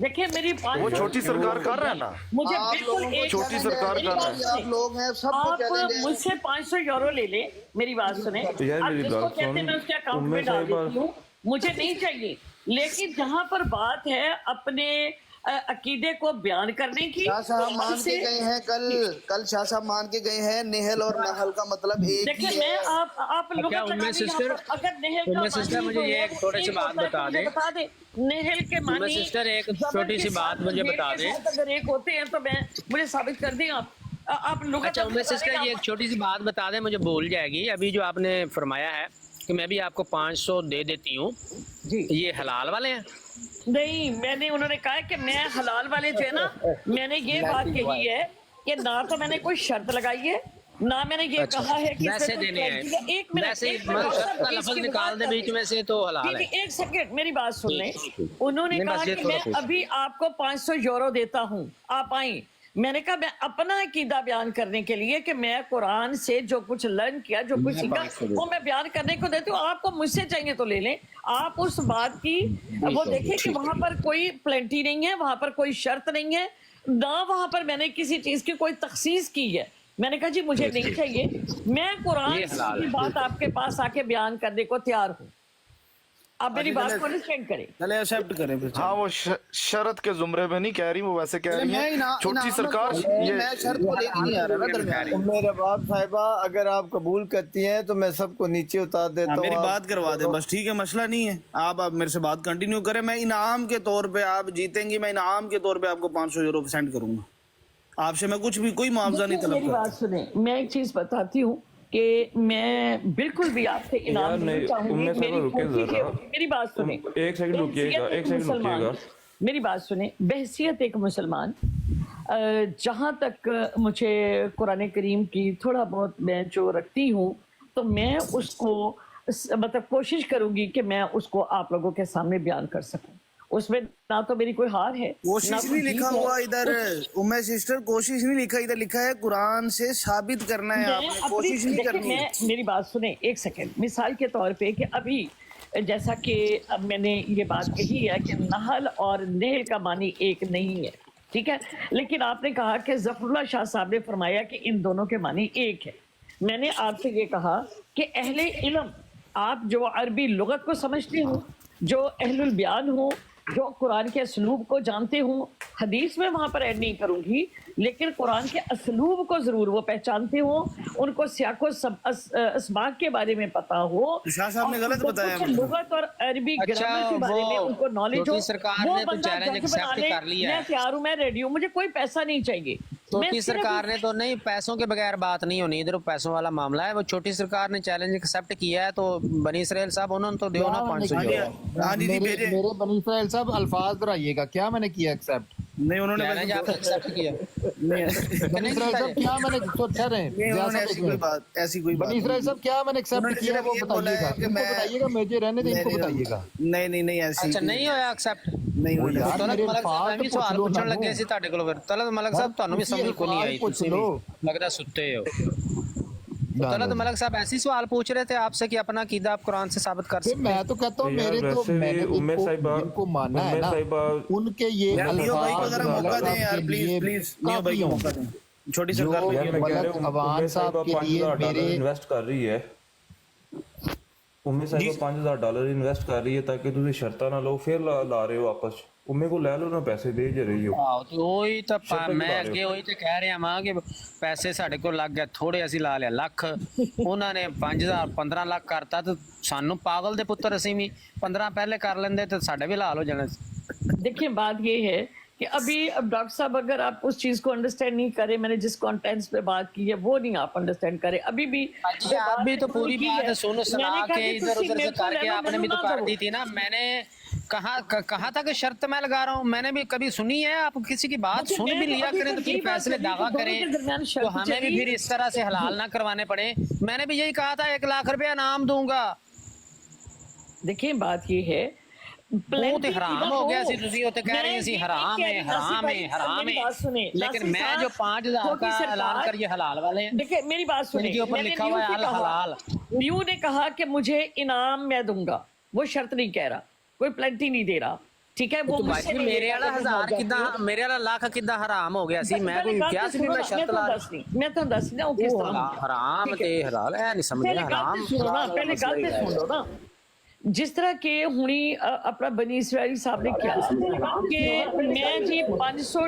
देखिए मेरी वो छोटी सरकार कर रहा है ना, मुझे आप बिल्कुल लोगों को एक छोटी सरकार चैलेंज है, कर रहा है। आप लोग हैं, सबको आप चैलेंज है। मुझसे 500 यूरो ले लें, मेरी बात सुने, तो यार आप मेरी जिसको बात कहते हैं सुन, मैं उसके अकाउंट उम्मे में डाल साहिबा- देती हूँ, मुझे नहीं चाहिए। लेकिन जहां पर बात है अपने अकीदे को बयान करने की, शाह साहब मान के उससे- गए हैं, कल शाह साहब मान के गए हैं नेहल और नहल का मतलब एक देखिए ही मैं है। आप लोग क्या उम्मे सिस्टर, अगर नेहल का उम्मे सिस्टर मानी मुझे जो ये है, एक थोड़ी सी एक बात होता है, बता मुझे दें। बता दे नेहल के उम्मे मानी सिस्टर एक जबर छोटी के सी साथ, बात मुझे जेल बता के दें। साथ अगर एक होते हैं तो मुझे साबित कर दें आप लोग। अच्छा उम्मे सिस्टर, ये एक छोटी सी बात बता दें, मुझे भूल जाएगी। अभी जो आपने फरमाया है कि मैं भी आपको 500 दे देती हूँ, जी ये हलाल वाले हैं? नहीं, मैंने उन्होंने कहा है कि मैं हलाल वाले जो है ना, मैंने ये बात कही है कि ना तो मैंने कोई शर्त लगाई है, ना मैंने ये कहा है कि वैसे इसमें कोई देने हैं, क्राइटेरिया- एक मिनट, वैसे एक मिनट, शर्त का इसकी लफ्ज बात निकाल दे कर बीच में से तो हलाल है। ठीक है, एक सेकंड मेरी बात सुन लें। ठीक। उन्होंने नहीं, कहा बस ये कि थोड़ा मैं पूछ। अभी आपको 500 यूरो देता हूँ, आप आए। मैंने कहा मैं अपना अकीदा बयान करने के लिए कि मैं कुरान से जो कुछ लर्न किया, जो कुछ सीखा, वो मैं बयान करने को देती हूँ। आपको मुझसे चाहिए तो ले लें। आप उस बात की वो देखिए कि वहां पर कोई प्लेंटी नहीं है, वहां पर कोई शर्त नहीं है, ना वहां पर मैंने किसी चीज की कोई तखसीस की है। मैंने कहा जी मुझे नहीं चाहिए, मैं कुरान ये हलाल की है। बात आपके पास आके बयान करने को तैयार हूँ। आप मेरी बात को अंडरस्टैंड करें। चले एक्सेप्ट करें फिर। हाँ वो शरत के जुमरे में नहीं कह रही, वो वैसे कह रही है छोटी सरकार। ये मैं शर्त को लेके नहीं आ रहा ना दरमियान में। मेरे बाप साहिबा, अगर आप कबूल करती हैं तो मैं सबको नीचे उतार देता हूँ। मेरी आप- बात करवा दे बस, ठीक है, मसला नहीं है। आप मेरे से बात कंटिन्यू करें, मैं इनाम के तौर पे, आप जीतेंगी, मैं इनाम के तौर पे आपको 500 यूरो सेंड करूंगा। आपसे मैं कुछ भी, कोई मुआवजा नहीं तलब मेरी करता। बात सुने, मैं एक चीज बताती हूँ कि मैं बिल्कुल भी आपसे इनाम यार नहीं नहीं, चाहूंगी। उम्मे साहिबा रुकिए जरा। मेरी बात सुने, एक सेकंड रुकिएगा, एक सेकंड मुसलमान, रुकिएगा। मेरी बात सुने, बहसियत एक मुसलमान, जहाँ तक मुझे कुरान करीम की थोड़ा बहुत मैं जो रखती हूँ, तो मैं उसको मतलब कोशिश करूंगी कि मैं उसको आप लोगों के सामने बयान कर सकूं। उसमें ना तो मेरी कोई हार है, ना कोशिश कोई नहीं जीत लिखा है। हुआ इधर, उम्मे सिस्टर, कोशिश नहीं लिखा इधर, लिखा है कुरान से साबित करना है, मैं आपने अपनी- कोशिश नहीं देखिए, करनी है। मैं मेरी बात सुने एक सेकंड, मिसाल के तौर पे कि अभी जैसा कि अब मैंने ये बात कही है कि नहल और नेहल का मानी एक नहीं है, ठीक है, लेकिन आपने कहा कि ज़फ़रुल्लाह शाह साहब ने फरमाया कि इन दोनों के मानी एक है। मैंने आपसे ये कहा कि अहले इल्म, आप जो अरबी लुगत को समझते हो, जो अहलुल बयान हो, जो कुरान के असलूब को जानते हो, हदीस में वहां पर ऐड नहीं करूंगी, लेकिन कुरान के असलूब को जरूर वो पहचानते हो, उनको सियाको असबाक के बारे में पता हो, शाह साहब ने गलत और बताया कुछ मुझे। लुगत और अरबी अच्छा, ग्रामर के बारे में वो उनको नॉलेज हो, छोटी सरकार वो ने तो बंदा चैलेंज जज बना एक्सेप्ट ले, कर लिया है। मैं तैयार हूं, मैं रेडी हूं, मुझे कोई पैसा नहीं चाहिए। मैं छोटी सिर्फ- सरकार ने तो नहीं, पैसों के बगैर बात नहीं होनी, इधर पैसों वाला मामला है। वो छोटी सरकार ने चैलेंज एक्सेप्ट किया है, तो बनी इसराइल साहब उन्होंने तो दियो ना 500 यूरो। हाँ दीदी भेजे, मेरे बनी इसराइल साहब अल्फाज दोहराइएगा, क्या मैंने किया एक्सेप्ट? नहीं उन्होंने चैलेंज आपने एक्सेप्ट किया। बनी इसराइल साहब क्या मैंने तो ठहरे, नहीं, उन्होंने ऐसी कोई बात, ऐसी कोई बात बनी इसराइल साहब क्या मैंने एक्सेप्ट उन्होंने किया है वो सिर्फ ये बोला है बताइएगा, कि इनको मैं- बताइएगा, मुझे रहने दें, इनको बताइएगा। नहीं ऐसी अच्छा नहीं होया एक्सेप्ट? ਨਹੀਂ ਉਹ ਹੋਣੀ। ਯਾਰ ਤਲਤ ਮੇਰੇ ਮਲਕ ਸਾਹਿਬ ਫਾਲਤ ਐਵੇਂ ਪੁੱਛ ਸਵਾਲ ਲਓ ਪੁੱਛਣ ਨਾ ਲੱਗੇ ਸੀ ਤੁਹਾਡੇ ਕੋਲ, ਫਿਰ ਤਲਤ ਮਲਕ ਸਾਹਿਬ ਤੁਹਾਨੂੰ ਵੀ ਸਮਝ ਕੋ ਨਹੀਂ ਆਈ, ਪੁੱਛ ਤੁਸੀਂ ਲਓ। ਵੀ लगता सुते हो। तलत मलक साहब ऐसी सवाल पूछ रहे थे आपसे कि अपना कीदा आप कुरान से साबित कर सकते मैं तो कहता हूँ मेरे तो मैंने जिनको माना है ना उनके ये नियो भाई को जरा मौका दें यार, प्लीज प्लीज नियो भाई को मौका दें, छोटी सरकार को। यार मैं कह रहा हूँ अवान साहब के लिए मेरे इन्वेस्ट कर रही है, उम्मे साहिबा $5000 इन्वेस्ट कर रही है ताकि तुम शर्ता ना लो, फिर ला रहे हो वापस। उम्मे को ले लो ना, पैसे दे जे रही हो। ਆਹੋ ਤੇ ਉਹੀ ਤਾਂ ਮੈਂ ਅੱਗੇ ਉਹੀ ਤੇ ਕਹਿ ਰਿਹਾ ਵਾਂ ਕਿ ਪੈਸੇ ਸਾਡੇ ਕੋਲ ਲੱਗ ਗਏ ਥੋੜੇ, ਅਸੀਂ ਲਾ ਲਿਆ ਲੱਖ, ਉਹਨਾਂ ਨੇ 5000 15 ਲੱਖ ਕਰਤਾ, ਤੇ ਸਾਨੂੰ ਪਾਗਲ ਦੇ ਪੁੱਤਰ ਅਸੀਂ ਵੀ 15 ਪਹਿਲੇ ਕਰ ਲੈਂਦੇ ਤੇ ਸਾਡੇ भी लाल हो जाने। देखिए बात ये है कि अभी अब डॉक्टर साहब अगर आप उस चीज को अंडरस्टैंड नहीं करें, मैंने जिस कॉन्टेंट्स पे बात की है वो नहीं आप अंडरस्टैंड करें अभी भी। आप भी तो पूरी बात सुन सुना के इधर उधर से करके आपने भी तो कर दी थी ना। मैंने कहा था कि शर्त मैं लगा रहा हूँ, मैंने भी कभी सुनी है? आप किसी की बात सुन भी लिया करें तो फिर फैसले दावा करें, तो हमें भी फिर इस तरह से हलाल ना करवाने पड़े। मैंने भी यही कहा था 1 लाख रुपया इनाम दूंगा। देखिए बात ये है वो तो हराम हो गया सी, तुसी होते कह रहे हैं हराम है हराम है हराम है, लेकिन मैं जो 5000 का ऐलान कर ये हलाल वाले हैं। देखिए मेरी बात सुनिए, इनके ऊपर लिखा हुआ है अल हलाल। न्यू ने कहा कि मुझे इनाम मैं दूंगा, वो शर्त नहीं कह रहा, कोई प्लेंटी नहीं दे रहा, ठीक है? वो तो भाई मेरे वाला 1000 किदा, मेरे वाला लाख किदा हराम हो गया सी। मैं कोई क्या सी मैं शर्त ला मैं तो दस ना वो किस तरह हराम ते हलाल है नहीं समझ हराम। पहले गल ते सुन लो ना, जिस तरह के हुणी अपना बनी इसराइल साहब ने किया कि मैं जी 500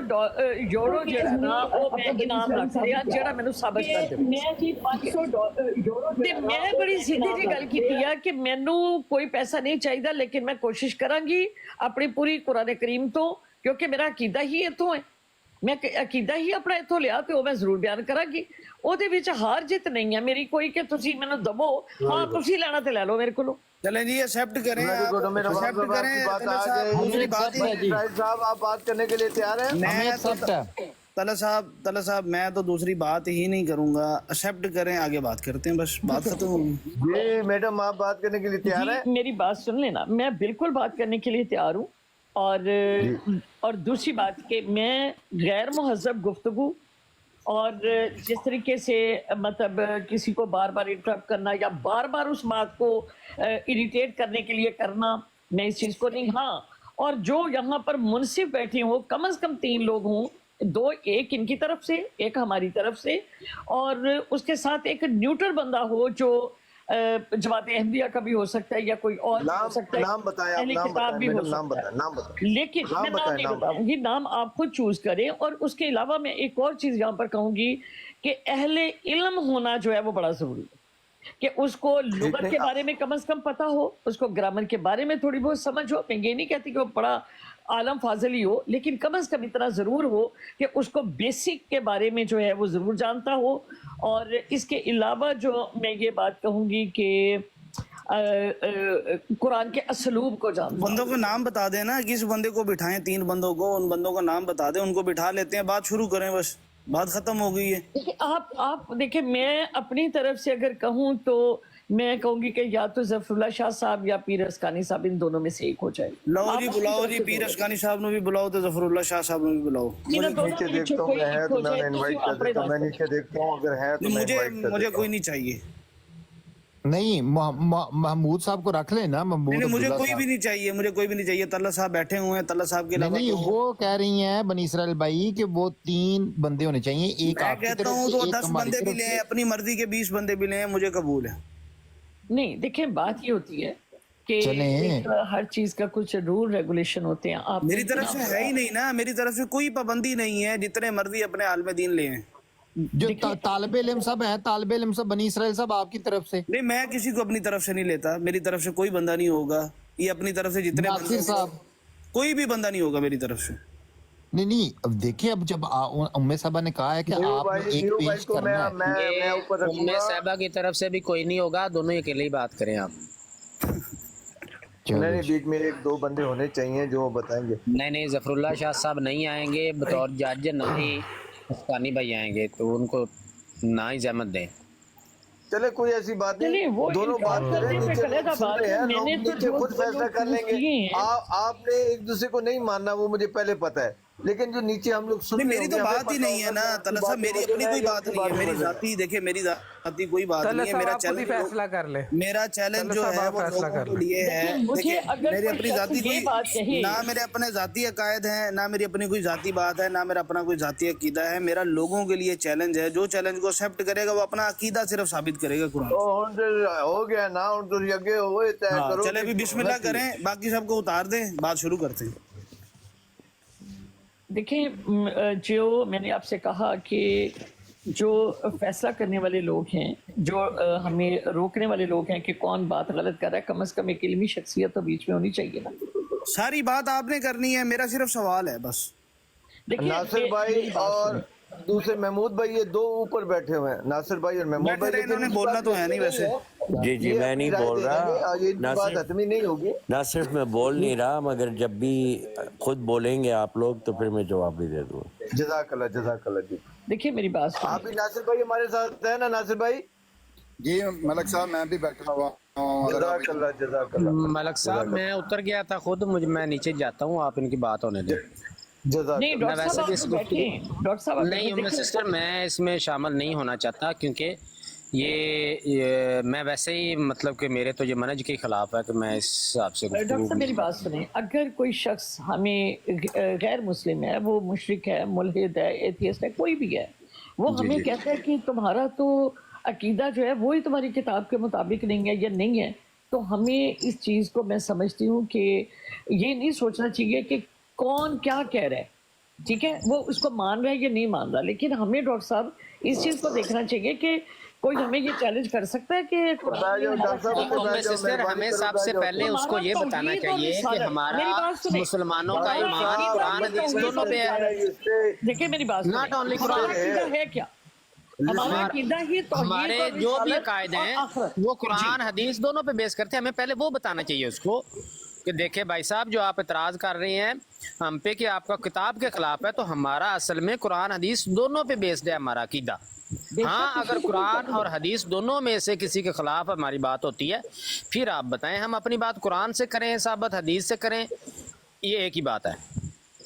यूरो जेड़ा ना वो मैं इनाम रख लिया जेड़ा मैनू साबित कर दे। मैं जी 500 यूरो ते मैं बड़ी सीधी जी गल कीती है कि मैनू कोई पैसा नहीं चाहिए, लेकिन मैं कोशिश करांगी अपनी पूरी कुरान करीम तो, क्योंकि मेरा अकीदा ही इत्थों है, मैं अकीदा ही अपना इत्थों लिया तो मैं जरूर बयान करांगी। ਉਹਦੇ ਵਿੱਚ ਹਾਰ ਜਿੱਤ ਨਹੀਂ ਹੈ ਮੇਰੀ ਕੋਈ ਕਿ ਤੁਸੀਂ ਮੈਨੂੰ ਦਵੋ, ਹਾਂ ਤੁਸੀਂ ਲੈਣਾ ਤੇ ਲੈ ਲਓ ਮੇਰੇ ਕੋਲੋਂ। चलें जी एक्सेप्ट करें, एक्सेप्ट करें। दूसरी बात साहब आप बात करने के लिए तैयार हैं? तला साहब मैं तो दूसरी बात ही नहीं करूंगा, एक्सेप्ट करें, आगे बात करते हैं, बस बात खत्म होगी। जी मैडम आप बात करने के लिए तैयार हैं? मेरी बात सुन लेना, मैं बिल्कुल बात करने के लिए तैयार हूँ। और दूसरी बात कि मैं गैर मुहज़्ज़ब गुफ्तगू और जिस तरीके से मतलब किसी को बार बार इंटरप्ट करना या बार बार उस बात को इरिटेट करने के लिए करना, मैं इस चीज़ को नहीं। हाँ, और जो यहाँ पर मुनसिफ बैठे हों कम से कम 3 लोग हों, 2 एक इनकी तरफ से एक हमारी तरफ से, और उसके साथ एक न्यूट्रल बंदा हो जो जमात अहमदिया का भी हो सकता है या कोई और हो सकता है, नाम बताएं आप, नाम किताब भी हो नाम सकता है, नाम बताएं। लेकिन मैं नाम नहीं बताऊंगी, नाम आप खुद चूज करें। और उसके अलावा मैं एक और चीज यहाँ पर कहूंगी कि अहले इल्म होना जो है वो बड़ा जरूरी है, कि उसको लुगत के बारे में कम से कम पता हो, उसको ग्रामर के बारे में थोड़ी बहुत समझ हो। मैं ये नहीं कहती कि वो बड़ा आलम फाजली हो, लेकिन कम से कम इतना ज़रूर हो कि उसको बेसिक के बारे में जो है वो ज़रूर जानता हो। और इसके अलावा जो मैं ये बात कहूँगी कि कुरान के असलूब को जानता। बंदों को नाम बता देना, किस बंदे को बिठाएं, 3 बंदों को, उन बंदों का नाम बता दें, उनको बिठा लेते हैं, बात शुरू करें, बस बात खत्म हो गई है। देखिए आप देखिए, मैं अपनी तरफ से अगर कहूँ तो मैं कहूंगी कि या तो जफरुल्लाह शाह साहब या पीर अस्कानी साहब, इन दोनों में से एक हो जाए। लाओ जी, बुलाओ जी, पीर अस्कानी साहब ने भी बुलाओ तो जफरुल्लाह शाह साहब ने भी बुलाओ। नीचे देखता हूँ अगर है तो मैं इनवाइट कर देता हूँ, मैं नीचे देखता हूँ अगर है तो मुझे कोई नहीं चाहिए। नहीं महमूद साहब को रख लेना। महमूद नहीं, मुझे कोई भी नहीं चाहिए, मुझे कोई भी नहीं चाहिए। तल्ला साहब बैठे हुए हैं, तल्ला साहब के अलावा नहीं, वो कह रही हैं बनी इसराइल भाई कि वो 3 बंदे होने चाहिए, एक मैं आपकी कहता तरफ हूँ से, तो एक 10 हमारी बंदे भी तरफ ले, से। अपनी मर्जी के 20 बंदे भी ले, मुझे कबूल है। नहीं देखिए, बात ये होती है कि हर चीज का कुछ रूल रेगुलेशन होते हैं। आप मेरी तरफ से है ही नहीं ना, मेरी तरफ से कोई पाबंदी नहीं है, जितने मर्जी अपने आलम दीन ले हैं। जो तालिब इल्म सब है, तालिब इल्म सब बनी इसराइल सब आपकी तरफ से। नहीं, मैं किसी को अपनी तरफ से नहीं लेता, मेरी तरफ से कोई बंदा नहीं होगा। ये अपनी तरफ से जितने नासिर साहब, कोई भी बंदा नहीं होगा मेरी तरफ से। नहीं अब देखिए, अब जब उम्मे साहबा ने कहा है कि आप एक पेश करना है, मैं ऊपर उम्मे साहबा की तरफ से भी कोई नहीं होगा, दोनों अकेले ही बात करें आप। नहीं, बीच में 1-2 बंदे होने चाहिए जो बताएंगे। नहीं, जफरुल्लाह शाह साहब नहीं आएंगे बतौर जज, ना ही अस्कानी भाई आएंगे, तो उनको ना ही जहमत दें। چلے کوئی ایسی بات چلیے نہیں، وہ دونوں بات انکار کریں، کرنے پہ نیچے علیحدہ لوگ سن بات رہے ہے، ہیں، میں لوگ نے تو نیچے جو خود فیصلہ کر لیں گے. کیے ہیں آپ نے ایک دوسرے کو نہیں ماننا، وہ مجھے پہلے پتا ہے، لیکن جو نیچے ہم لوگ سن نہیں رہے میری ہوں تو گے، ہمیں بات ہی پتا نہیں ہے ہوگا نا کہ طلحہ صاحب، میری اپنی کوئی بات نہیں ہے، میری ذاتی دیکھیں میری ذاتی کوئی بات نہیں ہے. میرا چیلنج میرا چیلنج جو ہے وہ لوگوں کے لیے ہے. مجھے دیکھیں اگر میری کوئی اپنی شخص ذاتی یہ کوئی بات کہے، نہ میرے اپنے ذاتی عقائد ہیں، نہ میری اپنی کوئی ذاتی بات ہے، نہ میرا اپنا کوئی ذاتی عقیدہ ہے. میرا لوگوں کے لیے چیلنج ہے، جو چیلنج کو ایکسیپٹ کرے گا وہ اپنا عقیدہ صرف ثابت کرے گا قرآن. ہو گیا نا، ہوں تو اگے ہوئے طے ہاں کرو. چلے ابھی بسم اللہ کریں، باقی سب کو اتار دیں، بات شروع کرتے ہیں. دیکھیں جو میں نے آپ سے کہا کہ جو فیصلہ کرنے والے لوگ ہیں، جو ہمیں روکنے والے لوگ ہیں کہ کون بات غلط کر رہا ہے، کم از کم ایک علمی شخصیت تو بیچ میں ہونی چاہیے نا. ساری بات آپ نے کرنی ہے، میرا صرف سوال ہے بس. دیکھیے ناصر بھائی اور دوسرے محمود بھائی، یہ دو اوپر بیٹھے ہوئے ہیں، ناصر بھائی اور محمود بیٹھے بھائی. رہے، انہوں نے لیکن بولنا تو ہے نہیں ویسے. جی میں نہیں بول رہا، یہ بات حتمی نہیں ہوگی. نہ صرف میں بول نہیں رہا، مگر جب بھی خود بولیں گے آپ لوگ تو پھر میں جواب بھی دے دوں. جزاک اللہ جزاک اللہ. جی دیکھیے میری بات سنیں. آپ بھی ناصر بھائی ہمارے ساتھ ہیں نا ناصر بھائی؟ جی ملک صاحب میں بھی بیٹھا ہوا ہوں. جزاک اللہ جزاک اللہ. ملک صاحب میں اتر گیا تھا خود، میں نیچے جاتا ہوں، آپ ان کی بات ہونے دیں. جزاک نہیں اللہ. ڈاکٹر ویسے صاحب بھی آپ اس تو بیٹھیں، ڈاکٹر صاحب آپ نہیں بیٹھیں. سسٹر، میں اس میں شامل نہیں ہونا چاہتا، کیونکہ یہ میں ویسے ہی مطلب کہ میرے تو یہ منہج کے خلاف ہے کہ میں اس حساب سے ڈاکٹر صاحب میری بات سنیں، اگر کوئی شخص ہمیں غیر مسلم ہے، وہ مشرک ہے، ملحد ہے، ایتھیسٹ ہے، کوئی بھی ہے، وہ ہمیں کہتا ہے کہ تمہارا تو عقیدہ جو ہے وہی تمہاری کتاب کے مطابق نہیں ہے یا نہیں ہے، تو ہمیں اس چیز کو میں سمجھتی ہوں کہ یہ نہیں سوچنا چاہیے کہ کون کیا کہہ رہا ہے، ٹھیک ہے، وہ اس کو مان رہا ہے یا نہیں مان رہا، لیکن ہمیں ڈاکٹر صاحب اس چیز کو دیکھنا چاہیے کہ کوئی ہمیں یہ چیلنج کر سکتا ہے کہ سسٹر ہمیں سب سے پہلے اس کو یہ بتانا چاہیے کہ ہمارا مسلمانوں کا ایمان قرآن حدیث دونوں پہ ہے. دیکھیں میری بات Not only قرآن. ہے کیا ہمارا عقیدہ ہی ہمارے جو بھی عقائد ہیں وہ قرآن حدیث دونوں پہ بیس کرتے ہیں. ہمیں پہلے وہ بتانا چاہیے اس کو کہ دیکھیں بھائی صاحب، جو آپ اعتراض کر رہے ہیں ہم پہ کہ آپ کا کتاب کے خلاف ہے، تو ہمارا اصل میں قرآن حدیث دونوں پہ بیسڈ ہے ہمارا عقیدہ. ہاں اگر قرآن اور حدیث دونوں میں سے کسی کے خلاف ہماری بات ہوتی ہے، پھر آپ بتائیں، ہم اپنی بات قرآن سے کریں ثابت، حدیث سے کریں، یہ ایک ہی بات ہے.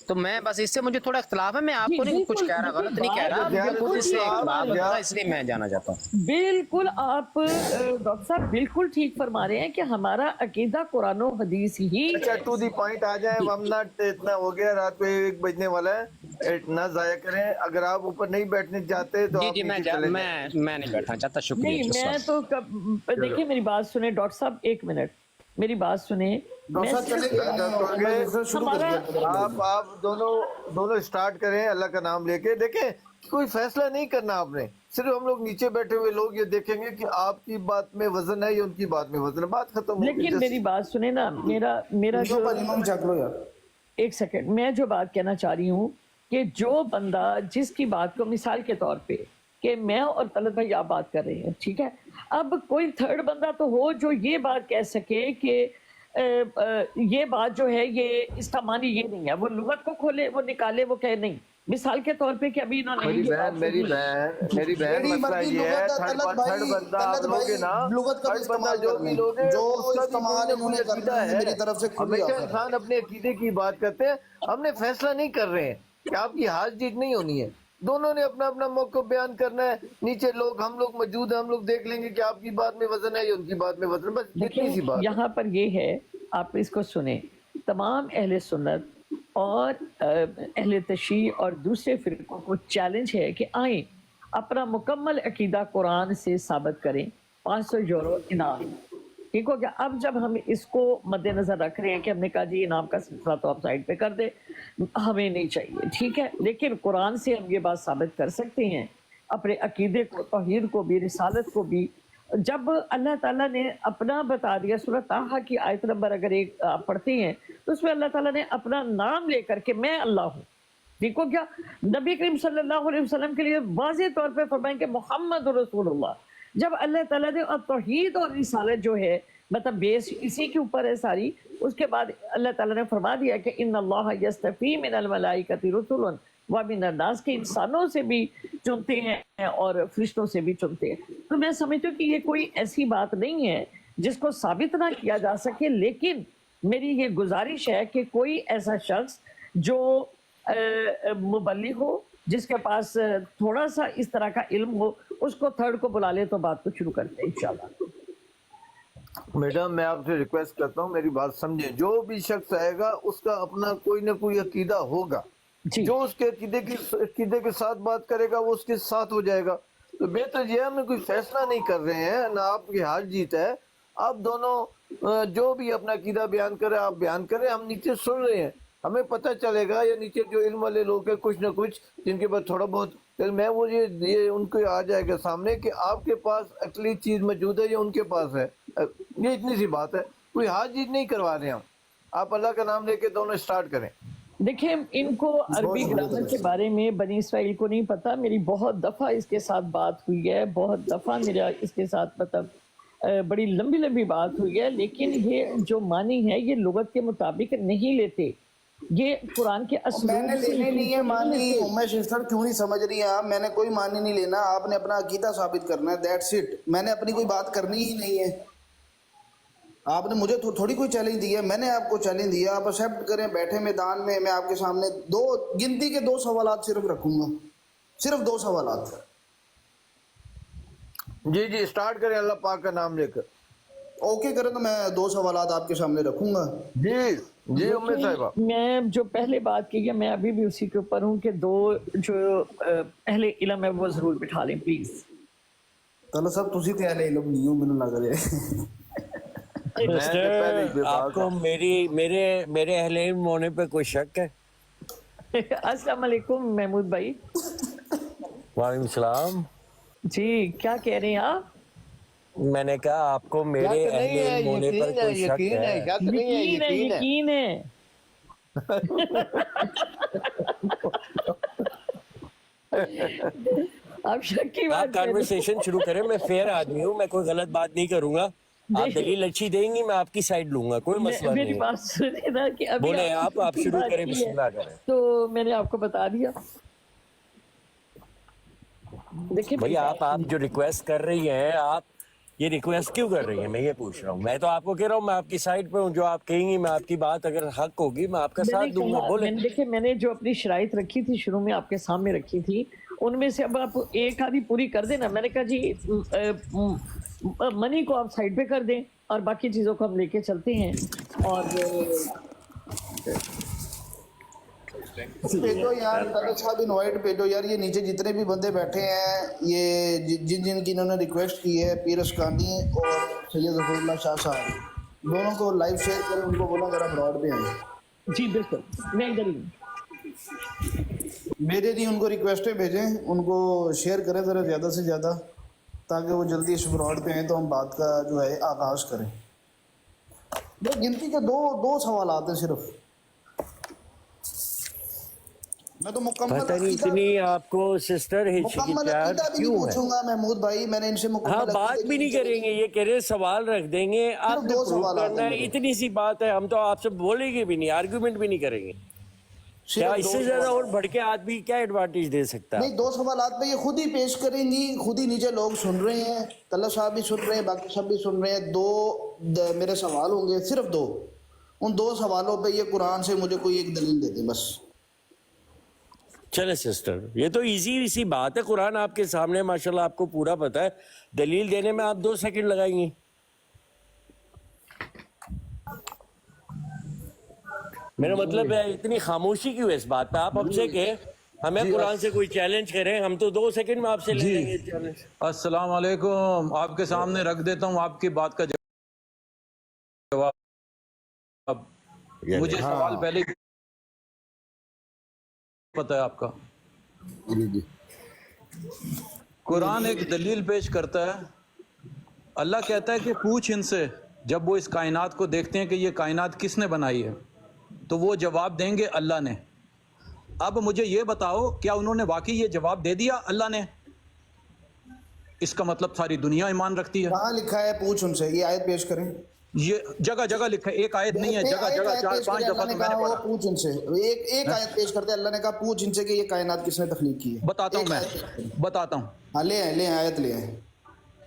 تو میں بس اس سے مجھے تھوڑا اختلاف ہے، میں آپ کو نہیں کچھ کہہ رہا، غلط نہیں کہہ رہا، مجھے خود اس سے اختلاف ہوتا ہے، اس لیے میں جانا چاہتا ہوں. بالکل آپ ڈاکٹر صاحب بالکل ٹھیک فرما رہے ہیں کہ ہمارا عقیدہ قرآن و حدیث ہی. اچھا ٹو دی پوائنٹ آ جائیں، ہم اتنا ہو گیا، رات کو 1 بجنے والا ہے، نہ ضائع کریں. اگر آپ اوپر نہیں بیٹھنے چاہتے تو جی میں نہیں بیٹھنا چاہتا. شکریہ. نہیں میں تو دیکھیں میری بات سنیں ڈاکٹر صاحب، 1 منٹ میری بات سنیں. آپ دونوں سٹارٹ کریں اللہ کا نام لے کے. دیکھیں کوئی فیصلہ نہیں کرنا آپ نے، صرف ہم لوگ نیچے بیٹھے ہوئے لوگ یہ دیکھیں گے کہ آپ کی بات میں وزن ہے یا ان کی بات میں وزن ہے، بات ختم ہو گئی. لیکن میری بات سنیں نا، میرا جو 1 سیکنڈ، میں جو بات کہنا چاہ رہی ہوں کہ جو بندہ جس کی بات کو مثال کے طور پہ کہ میں اور طلعت بھائی آپ بات کر رہے ہیں، ٹھیک ہے، اب کوئی تھرڈ بندہ تو ہو جو یہ بات کہہ سکے کہ یہ بات جو ہے یہ اس کا معنی یہ نہیں ہے، وہ لغت کو کھولے، وہ نکالے، وہ کہے نہیں. مثال کے طور پہ کہ ابھی انہوں نے میری بہن مسئلہ یہ ہے، تھرڈ بندہ آپ لوگ نا، تھرڈ بندہ جو بھی لوگ ہیں اس کا بھی کوئی عقیدہ ہے. ہمیشہ انسان اپنے عقیدے کی بات کرتے ہیں. ہم نے فیصلہ نہیں کر رہے ہیں کہ آپ کی ہار جیت نہیں ہونی ہے، دونوں نے اپنا اپنا موقع بیان کرنا ہے. نیچے ہم لوگ موجود ہیں، ہم لوگ دیکھ لیں گے کہ آپ کی بات میں وزن ہے یا ان کی بات میں وزن ہے، بس اتنی سی بات. یہاں پر یہ ہے، آپ اس کو سنیں، تمام اہل سنت اور اہل تشیع اور دوسرے فرقوں کو چیلنج ہے کہ آئیں اپنا مکمل عقیدہ قرآن سے ثابت کریں. 500 یورو انعام، ٹھیک ہو گیا. اب جب ہم اس کو مد نظر رکھ رہے ہیں کہ ہم نے کہا جی انعام کا سلسلہ تو آپ سائڈ پہ کر دیں، ہمیں نہیں چاہیے، ٹھیک ہے، لیکن قرآن سے ہم یہ بات ثابت کر سکتے ہیں، اپنے عقیدے کو، توحید کو بھی، رسالت کو بھی. جب اللہ تعالیٰ نے اپنا بتا دیا، سورۃ طٰہٰ کی آیت نمبر اگر ایک آپ پڑھتے ہیں تو اس میں اللہ تعالیٰ نے اپنا نام لے کر کے میں اللہ ہوں، ٹھیک ہو گیا. نبی کریم صلی اللہ علیہ وسلم کے لیے واضح طور پہ فرمائیں کہ محمد رسول اللہ. جب اللہ تعالیٰ نے توحید اور رسالت جو ہے مطلب بیس اسی کے اوپر ہے ساری، اس کے بعد اللہ تعالیٰ نے فرما دیا کہ ان اللہ یستفی من الملائکۃ رسلا वह मिनन्नास के इंसानों से भी चुनते हैं और फरिश्तों से भी चुनते हैं। तो मैं समझती हूँ कि ये कोई ऐसी बात नहीं है जिसको साबित ना किया जा सके, लेकिन मेरी ये गुजारिश है कि कोई ऐसा शख्स जो मुबल्लिग हो, जिसके पास थोड़ा सा इस तरह का इल्म हो, उसको थर्ड को बुला ले तो बात को शुरू करते हैं इंशाल्लाह। मैडम मैं आपसे रिक्वेस्ट करता हूँ, मेरी बात समझे। जो भी शख्स आएगा उसका अपना कोई ना कोई अकीदा होगा, जो उसके अकीदे के साथ बात करेगा वो उसके साथ हो जाएगा। तो बेहतर यह हम कोई फैसला नहीं कर रहे हैं, ना आपकी हार जीत है। आप दोनों जो भी अपना अकीदा बयान करे आप बयान करें, हम नीचे सुन रहे हैं, हमें पता चलेगा या नीचे जो इल्म वाले लोग हैं कुछ ना कुछ जिनके पास थोड़ा बहुत इल्म है वो ये उनको आ जाएगा सामने कि आपके पास अकली चीज मौजूद है या उनके पास है। ये इतनी सी बात है, कोई हार जीत नहीं करवा रहे हम। आप अल्लाह का नाम लेके दोनों स्टार्ट करें। देखिए, इनको अरबी ग्रामर के बारे में बनी इसराइल को नहीं पता। मेरी बहुत दफ़ा इसके साथ बात हुई है, बहुत दफ़ा मेरा इसके साथ मतलब बड़ी लंबी लंबी बात हुई है, लेकिन ये जो मानी है ये लुगत के मुताबिक नहीं लेते, ये कुरान के मैंने लेने नहीं है मानी। उम्मे सिस्टर क्यों नहीं समझ रही हैं आप? मैंने कोई मानी नहीं लेना, आपने अपना अकीदा साबित करना है, दैट्स इट। मैंने अपनी कोई बात करनी ही नहीं है। आपने मुझे थोड़ी कोई चैलेंज दिया, मैंने आपको चैलेंज दिया, आप एक्सेप्ट करें। बैठे मैदान में मैं आपके सामने गिनती के 2 सवालात सिर्फ रखूंगा, सिर्फ 2 सवालात। जी स्टार्ट करें अल्लाह पाक का नाम लेकर। ओके करें तो मैं 2 सवालात आपके सामने रखूंगा। जी उम्मे साहिबा। मैं जो पहले बात की है मैं अभी भी उसी के ऊपर हूँ कि 2 जो अहले इल्म है वो जरूर बिठा लें प्लीज। चलो सब तुसी ते अहले इल्म नहीं हो, मैंने लग रहा है। आपको मेरे अहले इल्म होने पे कोई शक है? अस्सलाम वालेकुम महमूद भाई। वालेकुम सलाम। जी क्या कह रहे हैं आप? मैंने कहा आपको मेरे अहले इल्म होने पर कोई शक है? यकीन है। आप शक की बात, आप कन्वर्सेशन शुरू करें, मैं फेयर आदमी हूँ, मैं कोई गलत बात नहीं करूंगा। आप दलील अच्छी देंगी, मैं आपकी साइड लूंगा, कोई मसला नहीं। मेरी बात सुनिए ना कि अभी बोले आप शुरू करें, बिस्मिल्लाह करें। तो मैंने आपको बता दिया। देखिए भैया आप जो रिक्वेस्ट कर रही हैं, आप ये रिक्वेस्ट क्यों कर रही हैं? मैं ये पूछ रहा हूँ। मैं तो आपको कह रहा हूँ मैं आपकी साइड पे हूँ, जो आप कहेंगी मैं आपकी बात अगर हक होगी मैं आपका साथ दूंगा। बोले। देखिए मैंने जो अपनी शराइत रखी थी शुरू में आपके सामने रखी थी, उनमें से अब आप एक आधी पूरी कर देना। मैंने कहा जी मनी को आप साइड पे कर दें और बाकी चीजों को हम लेके चलते हैं। और भेजो यार, ताकि साहब इनवाइट भेजो यार। ये नीचे जितने भी बंदे बैठे हैं, ये जिनकी इन्होंने रिक्वेस्ट की है, पीर अस्कानी और सैयद ज़फ़रुल्लाह शाह साहब, दोनों को लाइव शेयर करें, उनको बोला जरा ब्रॉड पे आए। जी बिल्कुल, मैं इधर ही मेरे जी उनको रिक्वेस्टें भेजें, उनको शेयर करें ज़रा ज़्यादा से ज़्यादा, ताकि वो जल्दी इस ब्रॉड पे आए तो हम बात का जो है आगाज़ करें। तो गिनती के दो सवाल आते हैं सिर्फ। मैं तो पता नहीं इतनी आपको सिस्टर हिचकिचाहट क्यों है? पूछूंगा महमूद भाई, मैंने इनसे हाँ बात भी नहीं करेंगे, ये कह रहे सवाल रख देंगे, आपने प्रूव करना है, इतनी सी बात है। हम तो आपसे बोलेंगे भी नहीं, आर्गुमेंट भी नहीं करेंगे। क्या इससे ज्यादा और बढ़ के आदमी क्या एडवांटेज दे सकता है? नहीं, 2 सवालात पे ये खुद ही पेश करेंगी, खुद ही नीचे लोग सुन रहे हैं, तल्ला साहब भी सुन रहे हैं, बाकी सब भी सुन रहे हैं। 2 मेरे सवाल होंगे, सिर्फ 2। उन 2 सवालों पे ये कुरान से मुझे कोई एक दलील दे दे बस। चले सिस्टर, ये तो इजी सी बात है, कुरान आपके सामने माशाल्लाह, आपको पूरा पता है। दलील देने में आप 2 सेकंड लगाएंगी। मेरा मतलब है इतनी खामोशी क्यों है इस बात पे? आप हमसे कहे हमें कुरान से कोई चैलेंज करें, हम तो 2 सेकंड में आपसे ले लेंगे चैलेंज। अस्सलाम वालेकुम, आपके सामने रख देता हूँ आपकी बात का जवाब। मुझे सवाल पहले पता है आपका। कुरान एक दलील पेश करता है, अल्लाह कहता है कि पूछ इनसे, जब वो इस कायनात को देखते हैं कि ये कायनात किसने बनाई है, तो वो जवाब देंगे अल्लाह ने। अब मुझे ये बताओ, क्या उन्होंने वाकई ये जवाब दे दिया अल्लाह ने? इसका मतलब सारी दुनिया ईमान रखती है। कहाँ लिखा है पूछ उनसे? ये आयत पेश करें। ये जगह जगह लिखा है, एक आयत नहीं है, जगह जगह 4-5 दफा तो मैंने पढ़ा। पूछ इनसे, एक आयत पेश करते, अल्लाह ने कहा पूछ इनसे कि ये कायनात किसने तख्लीक की है। बताता हूँ मैं, बताता हूँ। हाँ ले आए आयत ले आए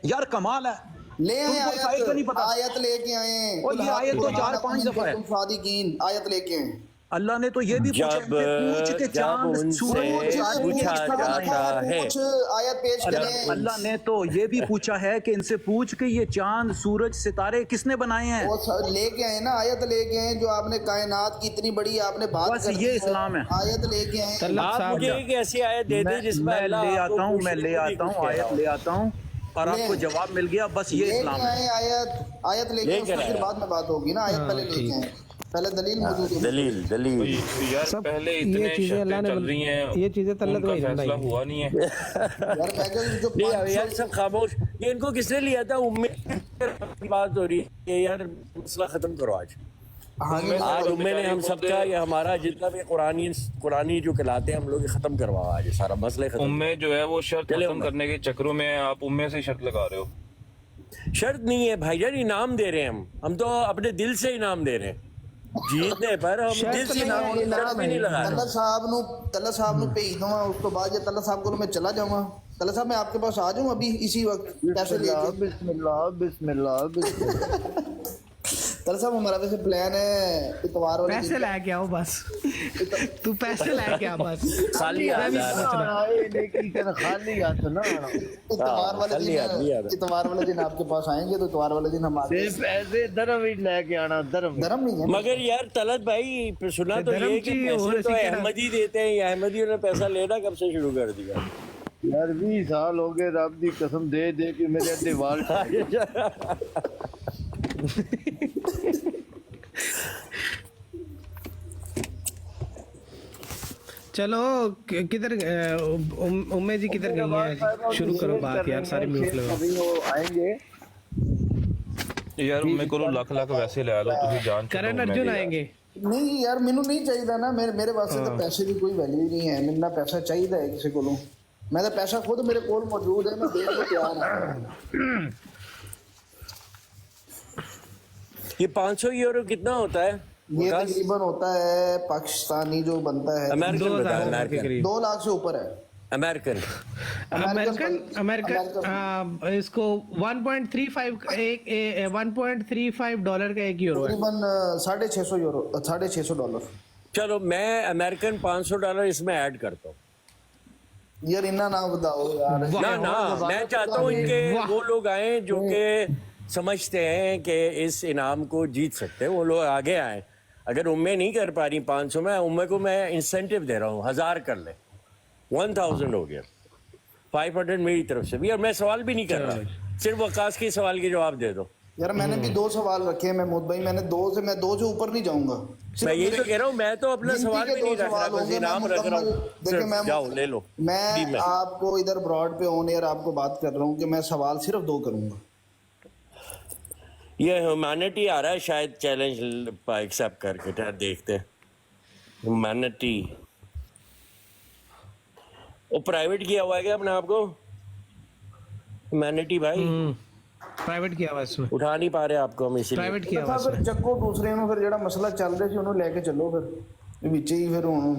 यार कमाल है, ले आए तुमको आयत का नहीं पता। आयत लेके आए, और ये आयत तो 4-5 दफा है। सादिकीन आयत लेके आए। अल्लाह ने तो ये भी पूछा जब उनसे पूछा जाता है, आयत पेश करें। अल्लाह ने तो ये भी पूछा है कि इनसे पूछ के ये चांद सूरज सितारे किसने बनाए हैं। वो लेके आए ना, आयत लेके आए, जो आपने कायनात की इतनी बड़ी आपने बात बस ये इस्लाम है। आयत लेके आए। आप मुझे एक ऐसी आयत दे दें जिसमें मैं अल्लाह ले आपको आता हूँ, पूछ मैं ले आता हूँ, आयत ले आता हूँ और आपको जवाब मिल गया। बस ये इस्लाम है। आयत लेके उसके फिर बाद में बात होगी ना। आयत पहले लेके आए, पहले दलील मौजूद है। दलील यार पहले इतने शर्तें चल रही हैं, ये चीजें तल्लत फैसला हुआ नहीं है। यार मैं जो नहीं यार सब खामोश, ये इनको किसने लिया था? उम्मीद की बात हो रही है यार, मसला खत्म करो आज। आज उम्मीद ने हम सबका, ये हमारा जितना भी कुरानी जो कहलाते हैं हम लोग खत्म करवाओ आज, सारा मसला खत्म। उम्मीद जो है वो शर्त खत्म करने के चक्करों में आप उम्मीद से शर्त लगा रहे हो। शर्त नहीं है भाईजान, इनाम दे रहे हैं हम तो अपने दिल से इनाम दे रहे हैं। जीतने पर हम दिल से इनाम भी नहीं लगा रहे। तल्ला साहब ਨੂੰ ਭੇਜ ਦਵਾਂ, ਉਸ ਤੋਂ ਬਾਅਦ ਜੇ ਤੱਲਾ ਸਾਹਿਬ ਕੋਲ ਮੈਂ ਚਲਾ ਜਾਵਾਂ, तल्ला साहब मैं आपके पास आ जाऊं अभी इसी वक्त पैसे लेके। बिस्मिल्लाह बिस्मिल्लाह बिस्मिल्लाह। तल्ला साहब हमारा वैसे प्लान है इतवार वाले पैसे लेके आओ बस, तू पैसे लेके आ बस, खाली खाली हाथ ना। इतवार वाले दिन आपके पास आएंगे, तो इतवार वाले दिन हम आगे पैसे धर्म ही लेके आना, धर्म नहीं है। मगर यार तलत भाई सुना तो ये कि पैसे तो अहमदी देते हैं, ये अहमदियों ने पैसा लेना कब से शुरू कर दिया यार? 20 साल हो गए, रब दी कसम दे दे के मेरे अड्डे वाल। चलो किधर उम्मे जी किधर गई है? शुरू करो बात यार, सारे म्यूट लगाओ। अभी वो आएंगे यार उम्मे को लाख वैसे ले लो, तुम जान करण अर्जुन आएंगे। नहीं यार मैनू नहीं चाहिए ना, मेरे वास्ते तो पैसे की कोई वैल्यू ही नहीं है। मैंने ना पैसा चाहिए है किसी को, मैं तो पैसा खुद मेरे कोल मौजूद है, मैं देने को तैयार हूं। ये 500 यूरो कितना होता है? ये तकरीबन होता है पाकिस्तानी जो बनता है अमेरिकन 2 लाख से ऊपर है। अमेरिकन इसको 1.35 डॉलर का 1 यूरो है, तकरीबन $650 चलो मैं अमेरिकन $500 इसमें ऐड करता हूँ। यार इतना ना बताओ यार। ना मैं चाहता हूँ इनके वो लोग आए जो कि समझते हैं कि इस इनाम को जीत सकते हैं, वो लोग आगे आए। अगर उम्मीद नहीं कर पा रही 500 में, उम्मीद को मैं इंसेंटिव दे रहा हूँ, 1000 कर ले, 1000 हो गया, 500 मेरी तरफ से भी। और मैं सवाल भी नहीं कर रहा, सिर्फ वकास के सवाल के जवाब दे दो। यार मैंने भी 2 सवाल रखे हैं महमूद भाई, मैं 2 से ऊपर नहीं जाऊंगा। मैं यही तो कह रहा हूँ, मैं तो अपना सवाल भी नहीं रख रहा, बस इनाम रख रहा हूँ। जाओ ले लो। मैं आपको इधर ब्रॉड पे ऑन एयर आपको बात कर रहा हूँ कि मैं सवाल सिर्फ 2 करूंगा। ये ह्यूमैनिटी आ रहा है शायद चैलेंज एक्सेप्ट करके, देखते हैं। ह्यूमैनिटी वो प्राइवेट किया हुआ है क्या अपने आप को? ह्यूमैनिटी भाई प्राइवेट किया हुआ इसमें, उठा नहीं पा रहे आपको हम, इसीलिए प्राइवेट किया हुआ फिर ਚੱਕੋ ਦੂਸਰੇ ਨੂੰ, ਫਿਰ ਜਿਹੜਾ ਮਸਲਾ ਚੱਲ ਰਿਹਾ ਸੀ ਉਹਨੂੰ ਲੈ ਕੇ ਚੱਲੋ, ਫਿਰ ਵਿੱਚ ਹੀ ਫਿਰ ਹੁਣ।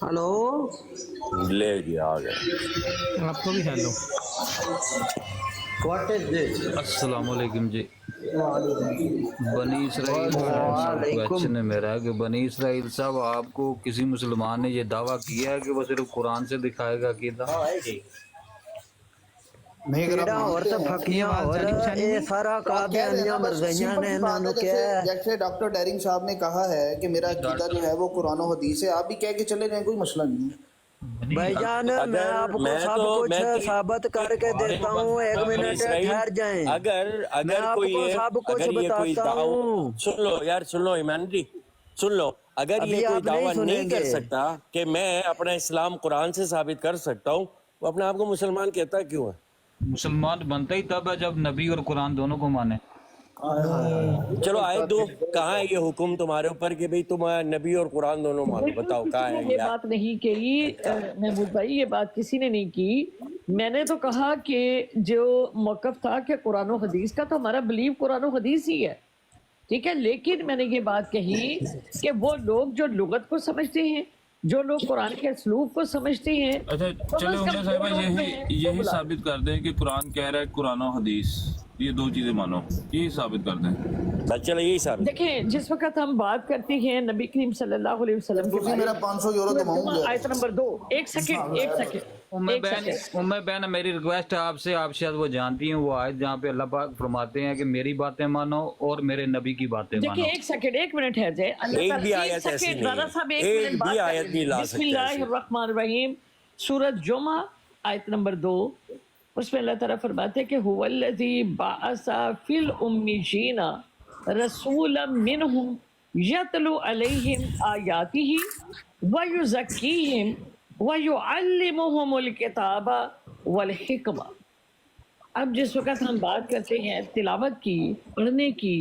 हेलो ले गया आ गया। आपको भी हेलो। What is this? अस्सलाम वालेकुम जी। बनी इसराइल क्वेश्चन है मेरा कि बनी इसराइल साहब, आपको किसी मुसलमान ने ये दावा किया है कि वो सिर्फ कुरान से दिखाएगा अकीदा? जैसे डॉक्टर डेरिंग साहब ने कहा है कि मेरा अकीदा जो है वो कुरान और हदीस है, आप भी कह के चले जाएं, कोई मसला नहीं है। भाईजान मैं आपको सब कुछ साबित करके देता हूँ, 1 मिनट ठहर जाएं। अगर कोई दावा, सुन लो यार, सुन लो ईमानदारी, सुन लो। अगर ये कोई दावा नहीं कर सकता कि मैं अपना इस्लाम कुरान से साबित कर सकता हूँ, वो अपने आप को मुसलमान कहता क्यों है? मुसलमान बनता ही तब है जब नबी और कुरान दोनों को माने। चलो आयत दो, कहाँ है ये हुक्म तुम्हारे ऊपर कि भाई तुम नबी और कुरान दोनों मानो, बताओ कहाँ है ये बात नहीं कही महमूद भाई, ये बात किसी ने नहीं की। मैंने तो कहा कि जो मौक़िफ़ था कि कुरान और हदीस का, तो हमारा बिलीव कुरान और हदीस ही है, ठीक है। लेकिन मैंने ये बात कही कि वो लोग जो लुगत को समझते हैं, जो लोग कुरान के असलूब को समझते हैं, अच्छा चलो उम्मे साहिबा यही साबित कर दें कि कुरान कह रहा है कुरान और हदीस, ये दो चीजें मानो, यही साबित कर दें। चलो यही साबित। देखें, जिस वक्त हम बात करते हैं नबी करीम सल्लल्लाहु अलैहि वसल्लम के, मेरा 500 यूरो तो मांगूंगा। आयत नंबर 2, एक सेकंड उम्मे बहन मेरी रिक्वेस्ट है आपसे, आप शायद वो जानती हैं वो आयत जहाँ पे अल्लाह पाक फरमाते हैं कि मेरी बातें मानो और मेरे नबी की बातें मानो। देखिए एक सेकंड, एक मिनट है जाए, एक भी आयत ऐसी नहीं है, एक भी आयत नहीं ला सकते। बिस्मिल्लाहिर्रहमानिर्रहीम, सूरत जुमा आयत नंबर 2, उसमें अल्लाह ताला फरमाते हैं कि हुवल्लज़ी बअसा फिल उम्मीयीना रसूलन मिनहुम यतलू अलैहिम आयातिही व युज़क्कीहिम व युअल्लिमुहुमुल किताबा वल हिकमा। अब जिस वक्त हम बात करते हैं तिलावत की, पढ़ने की,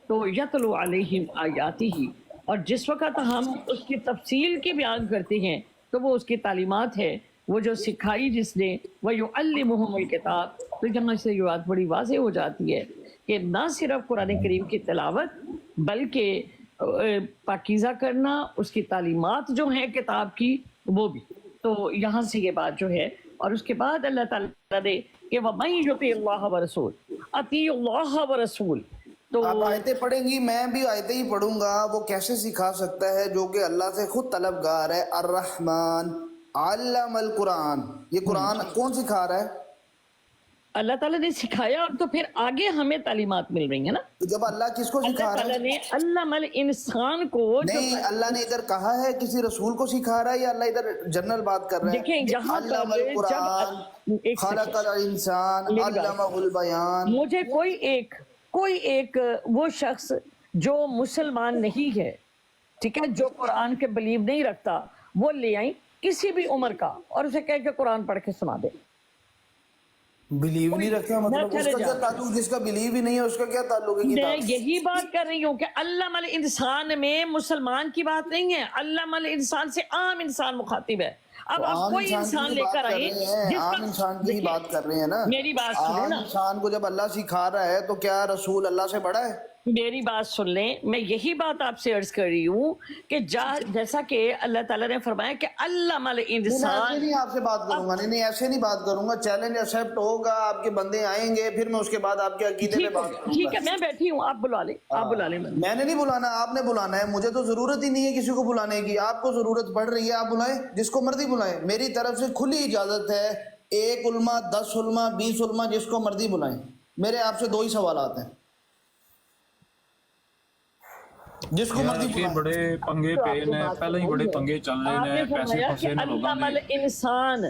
तो यतलू अलैहिम आयातिही, और जिस वक्त हम उसकी तफसील की बयान करते हैं तो वो उसकी तालीमात है, वो जो सिखाई जिसने, वह युअल्लिमुहुमुल किताब। तो यहाँ से ये बात बड़ी वाज़ेह हो जाती है कि ना सिर्फ कुरान करीम की तिलावत बल्कि पाकीज़ा करना, उसकी तालीमात जो हैं किताब की वो भी। तो यहाँ से ये बात जो है, और उसके बाद अल्लाह ताला ने कि वमन युतिअल्लाह व रसूल अतीउल्लाह व रसूल। तो आप आयतें पढ़ेंगी, मैं भी आयतें ही पढ़ूंगा। वो कैसे सिखा सकता है जो कि अल्लाह से खुद तलबगार है। अर्रहमान अल्लमल कुरान, ये कुरान कौन सिखा रहा है? अल्लाह ताला ने सिखाया, और तो फिर आगे हमें तालीमात मिल रही है ना। तो जब अल्लाह किसको सिखा रहा है? अल्लाह ने अल्लमल इंसान को, नहीं, अल्लाह ने इधर कहा है किसी रसूल को सिखा रहा है, या अल्लाह इधर जनरल बात कर रहा है? देखिए यहाँ अल्लमल कुरान खलकल इंसान अल्लमहुल बयान। मुझे कोई एक वो शख्स जो मुसलमान नहीं है, ठीक है, जो कुरान के बिलीव नहीं रखता, वो ले आई किसी भी उम्र का और उसे कह के कुरान पढ़ के सुना दे। बिलीव नहीं रखता मतलब उसका क्या ताल्लुक? जिसका बिलीव ही नहीं है उसका क्या ताल्लुक है? मैं यही बात कर रही हूँ कि अल्लामल इंसान में मुसलमान की बात नहीं है, अल्लामल इंसान से आम इंसान मुखातिब है। अब आप कोई इंसान लेकर आए, आम इंसान की बात कर रहे हैं ना। मेरी बात सुनो ना, इंसान को जब अल्लाह सिखा रहा है तो क्या रसूल अल्लाह से बड़ा है? मेरी बात सुन लें, मैं यही बात आपसे अर्ज कर रही हूँ कि जैसा कि अल्लाह ताला ने फरमाया कि अल्लामल इंसान। नहीं आपसे बात करूंगा, नहीं ऐसे नहीं बात करूंगा। चैलेंज एक्सेप्ट होगा, आपके बंदे आएंगे, फिर मैं उसके बाद आपके अकीदे पे बात करूंगा। ठीक है, मैं बैठी हूँ, आप बुला ले, आप बुला ले। मैंने नहीं बुलाना, आपने बुलाना है। मुझे तो जरूरत ही नहीं है किसी को बुलाने की। आपको जरूरत पड़ रही है, आप बुलाएं, जिसको मर्जी बुलाएं। मेरी तरफ से खुली इजाजत है, 1 उल्मा 10 उल्मा 20 उल्मा जिसको मर्जी बुलाएं। मेरे आपसे 2 ही सवाल आते हैं, जिसको मर्जी बड़े पंगे पे ने, पहले ही बड़े पंगे चल रहे हैं, पैसे फंसे ने लोगों ने। इंसान,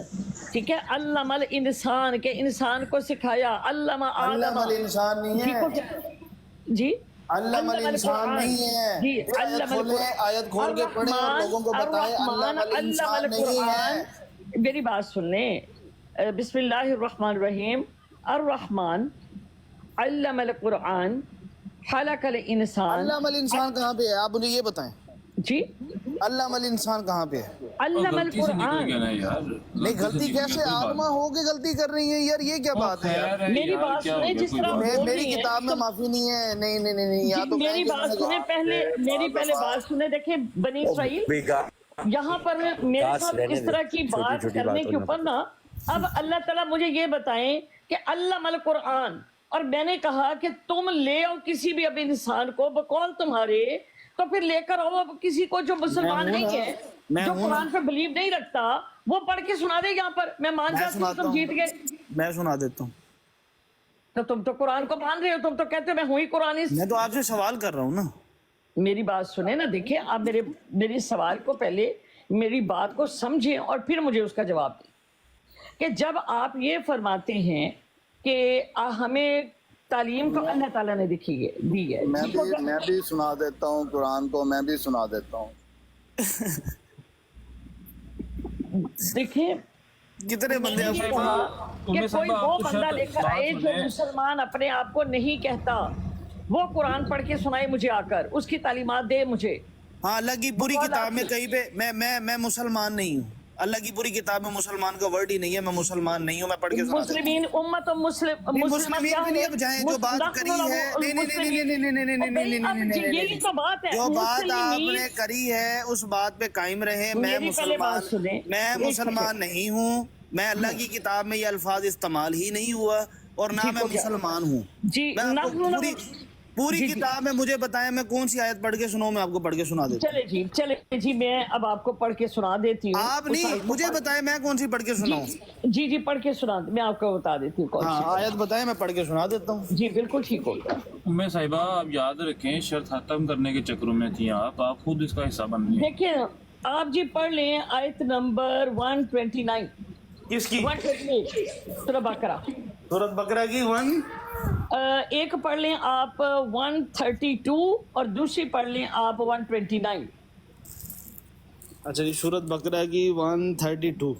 ठीक है, अल्लामल इंसान के इंसान को सिखाया। अल्लामा अल्लामल इंसान नहीं है जी, अल्लामल इंसान नहीं है जी। अल्लामल आयत खोल के पढ़े और लोगों को बताएं अल्लामल इंसान नहीं है। मेरी बात सुन लें, बिस्मिल्लाहिर्रहमानिर्रहीम, अर्रहमान अल्लमल कुरान खलकल इंसान। अल्लामल इंसान कहाँ पे है? आप मुझे ये बताएं जी, अल्लामल इंसान कहाँ पे है? अल्लमल कुरान। नहीं गलती कैसे? आत्मा हो के गलती कर रही है यार, ये क्या बात है यार? मेरी बात सुने, जिस तरह मेरी किताब में माफी नहीं है। नहीं नहीं नहीं, या तो मेरी बात सुने, मेरी पहले बात सुने। देखिए बनी इस्राइल यहाँ पर मेरे साथ इस तरह की बात करने के ऊपर ना, अब अल्लाह ताला मुझे ये बताएं कि अल्लामल कुरान, और मैंने कहा कि तुम ले आओ किसी भी अब इंसान को बकौल तुम्हारे, तो फिर लेकर आओ अब किसी को जो मुसलमान नहीं है, जो कुरान पे बिलीव नहीं रखता, वो पढ़ के सुना दे यहाँ पर। मैं मान जाती हूँ तुम जीत गए, मैं सुना देता हूँ। तो तुम तो कुरान को मान रहे हो, तुम तो कहते हो मैं हूँ ही कुरानिस्ट। मैं तो आपसे सवाल कर रहा हूँ ना। मेरी बात सुने ना, देखिए आप मेरे सवाल को पहले मेरी बात को समझें और फिर मुझे उसका जवाब दें कि जब आप ये फरमाते हैं कि हमें तालीम तो अल्लाह ताला ने दी है। मैं भी सुना देता हूँ कुरान को, मैं भी सुना देता हूँ। देखिए कितने बंदे कि कोई वो बंदा लेकर आए जो मुसलमान अपने आप को नहीं कहता, وہ قرآن پڑھ کے سنائے مجھے آ کر, اس کی تعلیمات دے مجھے. ہاں اللہ کی پوری کتاب میں کہیں پہ میں مسلمان نہیں ہوں, اللہ کی پوری کتاب میں مسلمان کا ورڈ ہی نہیں ہے, میں مسلمان نہیں ہوں, میں پڑھ کے سنا دیتا ہوں. مسلمین امت و مسلمین بھی نہیں بجائیں, جو بات کری ہے یہی تو بات ہے, جو بات آپ نے کری ہے اس بات پہ قائم رہیں. میں مسلمان نہیں ہوں, میں اللہ کی کتاب میں یہ الفاظ استعمال ہی نہیں ہوا, اور نہ میں مسلمان ہوں. جی پوری کتاب میں مجھے بتائیں میں کون سی آیت پڑھ کے سناؤں, میں آپ کو پڑھ کے سنا دیتا ہوں. چلے جی میں اب آپ کو پڑھ کے سنا دیتی ہوں. آپ نہیں, مجھے بتائیں میں کون سی پڑھ کے سناؤں. جی پڑھ کے سنا, میں آپ کو بتا دیتی ہوں کون سی آیت بتائیں, میں پڑھ کے سنا دیتا ہوں. جی بالکل ٹھیک ہوگا. میں صاحبہ آپ یاد رکھیں شرط ختم کرنے کے چکروں میں تھی آپ خود اس کا حصہ بن گئے. دیکھیں آپ جی پڑھ لیں آیت نمبر 129. کس کی؟ 128 سورہ بقرہ. سورۃ بقرہ کی ایک پڑھ لیں آپ 132 اور دوسری پڑھ لیں آپ 129. اچھا جی, سورۃ بقرہ کی 132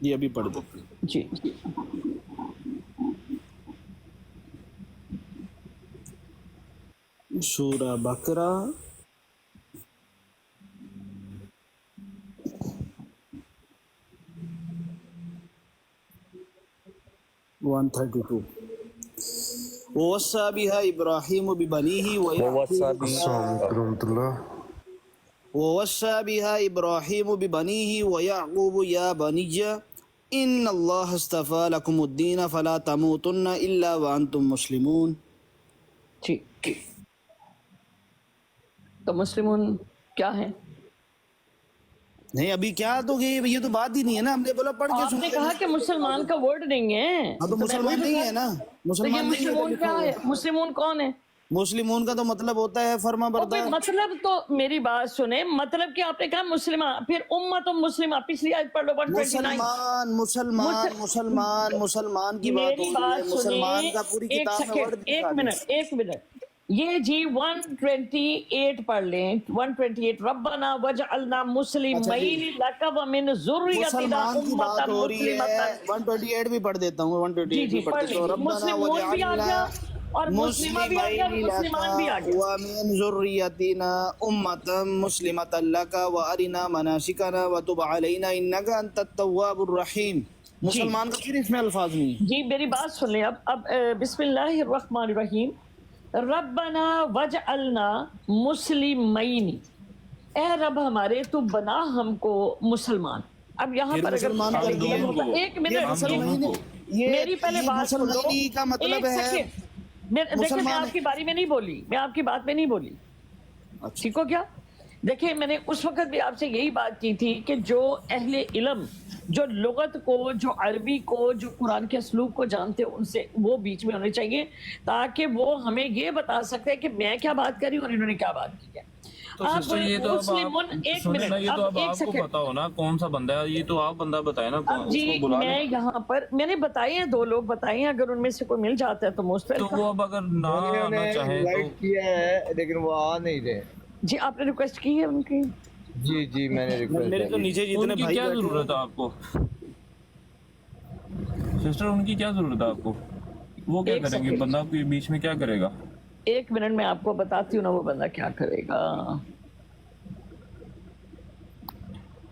یہ ابھی پڑھ دو. جی سورہ بقرہ ووصى بها إبراهيم ببنيه ويعقوب يا بني إن الله اصطفى لكم الدين فلا تموتن إلا وأنتم مسلمون. تو مسلمون کیا ہیں؟ نہیں ابھی کیا تو یہ تو بات ہی نہیں ہے نا, ہم نے بولا پڑھ کے آپ نے کہا کہ مسلمان کا ورڈ نہیں ہے. تو مسلمان نہیں ہے نا, مسلمون کیا ہے؟ مسلمون کون ہے؟ مسلمون کا تو مطلب ہوتا ہے فرما بردار. مطلب تو میری بات سنیں, مطلب کہ آپ نے کہا مسلمہ, پھر امت مسلمہ, پچھلی آیت پڑھ لو 129. مسلمان کی بات ہو رہی ہے, مسلمان کا پوری کتاب میں ورڈ ایک منٹ یہ جی 128 پڑھ لیں. 128 ربنا وجعلنا مسلمین لک ومن ذریتنا امۃ مسلمۃ. 128 بھی پڑھ دیتا ہوں. 128 بھی پڑھ دیتا ہوں. ربنا وجعلنا اور مسلمہ بھی آ گیا, مسلمان بھی آ گیا. ومن ذریتنا امۃ مسلمۃ لک وارنا مناسکنا وتب علینا انک انت التواب الرحیم. مسلمان کا پھر اس میں الفاظ نہیں. جی میری بات سن لیں اب بسم اللہ الرحمن الرحیم. ربنا وجعلنا مسلمین, اے رب ہمارے تو بنا ہم کو مسلمان. اب یہاں پر اگر ایک منٹ میری پہلے بات سن لو, کا مطلب ہے دیکھیں میں آپ کی باری میں نہیں بولی, میں آپ کی بات میں نہیں بولی, ٹھیک ہو کیا؟ دیکھیں میں نے اس وقت بھی آپ سے یہی بات کی تھی کہ جو اہل علم, جو لغت کو, جو عربی کو, جو قرآن کے اسلوب کو جانتے ہیں, ان سے وہ بیچ میں ہونے چاہیے تاکہ وہ ہمیں یہ بتا سکتے ہیں کہ میں کیا بات کری اور انہوں نے کیا بات کی ہے. یہ تو اب آپ کو پتا ہو نا کون سا بندہ ہے, یہ تو آپ بندہ بتائے نا. جی میں یہاں پر میں نے بتائے ہیں, 2 لوگ بتائے ہیں, اگر ان میں سے کوئی مل جاتا ہے تو موسٹ ویلکم. تو وہ اب اگر نہ آنا چاہیں تو لیکن وہ آ نہیں رہے. جی آپ نے ریکویسٹ کی ہے ان کی؟ جی میں نے ریکویسٹ. میرے تو نیچے جتنے بھائی کیا ضرورت ہے آپ کو سسٹر, ان کی کیا ضرورت ہے آپ کو؟ وہ کیا کریں گے, بندہ کوئی بیچ میں کیا کرے گا؟ ایک منٹ میں آپ کو بتاتی ہوں نا وہ بندہ کیا کرے گا.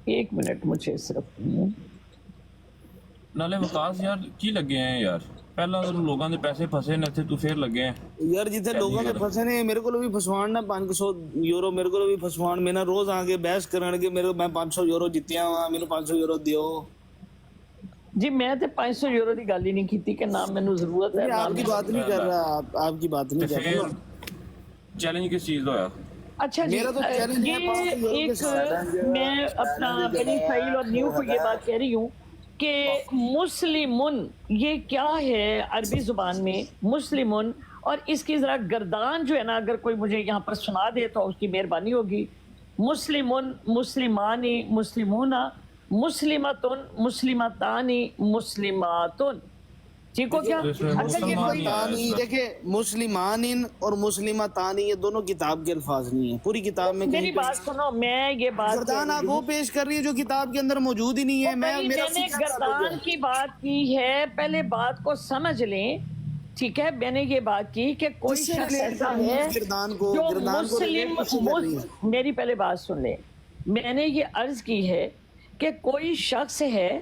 ایک منٹ مجھے صرف. نالے وکاس یار کی لگے ہیں یار, پہلا لوگاں دے پیسے پھسے نہ تھے تو پھر لگے ہیں یار جتنے لوگوں نے پھسے نے. میرے کو بھی پھسوان نا 500 یورو, میرے کو بھی پھسوان. میں نا روز آگے بحث کرن کے میں 500 یورو جیتیا ہوا, میرے 500 یورو دیو. جی میں تے 500 یورو دی گل ہی نہیں کیتی کہ نہ مینوں ضرورت ہے. آپ کی بات نہیں کر رہا, آپ کی بات نہیں کر رہا. چیلنج کس چیز کا ہے؟ اچھا جی یہ ایک میں اپنا بنی اسرائیل اور نیو کو یہ بات کہہ رہی ہوں کہ مسلمن یہ کیا ہے عربی زبان میں مسلمن, اور اس کی ذرا گردان جو ہے نا اگر کوئی مجھے یہاں پر سنا دے تو اس کی مہربانی ہوگی. مسلمن, مسلمانی, مسلمونہ, مسلمتن, مسلمتانی, مسلماتن. ٹھیک ہو کیا؟ دیکھیں مسلمان اور مسلمتانی یہ دونوں کتاب کے الفاظ نہیں ہیں پوری کتاب میں. میری بات سنو, میں یہ بات گردان آپ وہ پیش کر رہی ہے جو کتاب کے اندر موجود ہی نہیں ہے. میں نے گردان کی بات کی ہے, پہلے بات کو سمجھ لیں ٹھیک ہے میں نے یہ بات کی کہ کوئی کس سے شخص relate ایسا کر رہی ہے ہیں گردان کو؟ جو گردان کو relate کس سے کر رہی ہیں؟ میری پہلے بات سن لیں. میں نے یہ عرض کی ہے کہ کوئی شخص ہے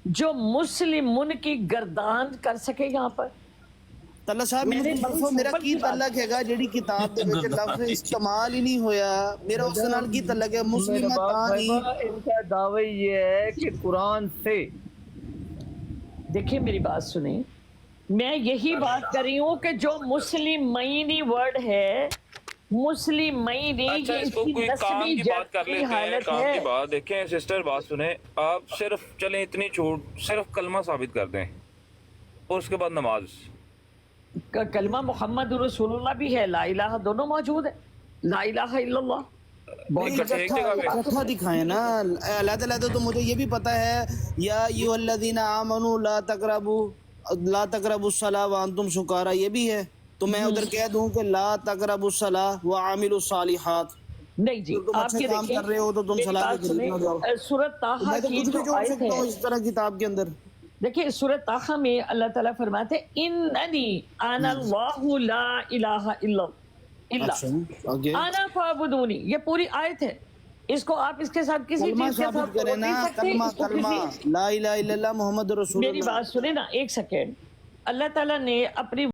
جو مسلمن کی گردان کر سکے یہاں پر. تلا صاحب میرا کی تعلق ہے گا جڑی کتاب دے وچ لفظ استعمال ہی نہیں ہویا, میرا اس نال کی تعلق ہے مسلم تاں ہی. ان کا دعوی یہ ہے کہ قرآن سے. دیکھیں میری بات سنیں, میں یہی بات کر رہی ہوں کہ جو مسلم معنی ورڈ ہے, مسلم معنی اچھا اس کو کوئی کام کی بات کر لیتے ہیں, کام کی بات. دیکھیں سسٹر بات سنیں, آپ صرف چلیں اتنی چھوٹ, صرف کلمہ ثابت کر دیں اور اس کے بعد نماز. کلمہ محمد رسول اللہ بھی ہے, لا الہ دونوں موجود ہے, لا الہ الا اللہ اکٹھا دکھائیں نا علیحدہ علیحدہ. تو مجھے یہ بھی پتا ہے یا ایھا الذین آمنوا لا تقربوا الصلاۃ وانتم سکارى, یہ بھی ہے. تو میں ادھر کہہ دوں کہ لا تقربوا الصلاۃ وعاملوا الصالحات. نہیں جی, تم آپ اچھے یہ کام کر رہے ہو تو تم صلاح کے قریب نہ جاؤ. سورۃ طٰہٰ کی میں تو جو آیت ہے اس طرح کتاب کے اندر دیکھیں, سورۃ طٰہٰ میں اللہ تعالیٰ فرماتے ہیں اننی انا اللہ لا الہ الا انا فاعبدونی. یہ پوری آیت ہے, اس کو آپ اس کے ساتھ کسی کلمہ چیز کے ساتھ ثابت کریں نا, کلمہ لا الہ الا اللہ محمد رسول اللہ. میری بات سنیں نا ایک سیکنڈ. اللہ تعالیٰ نے اپنی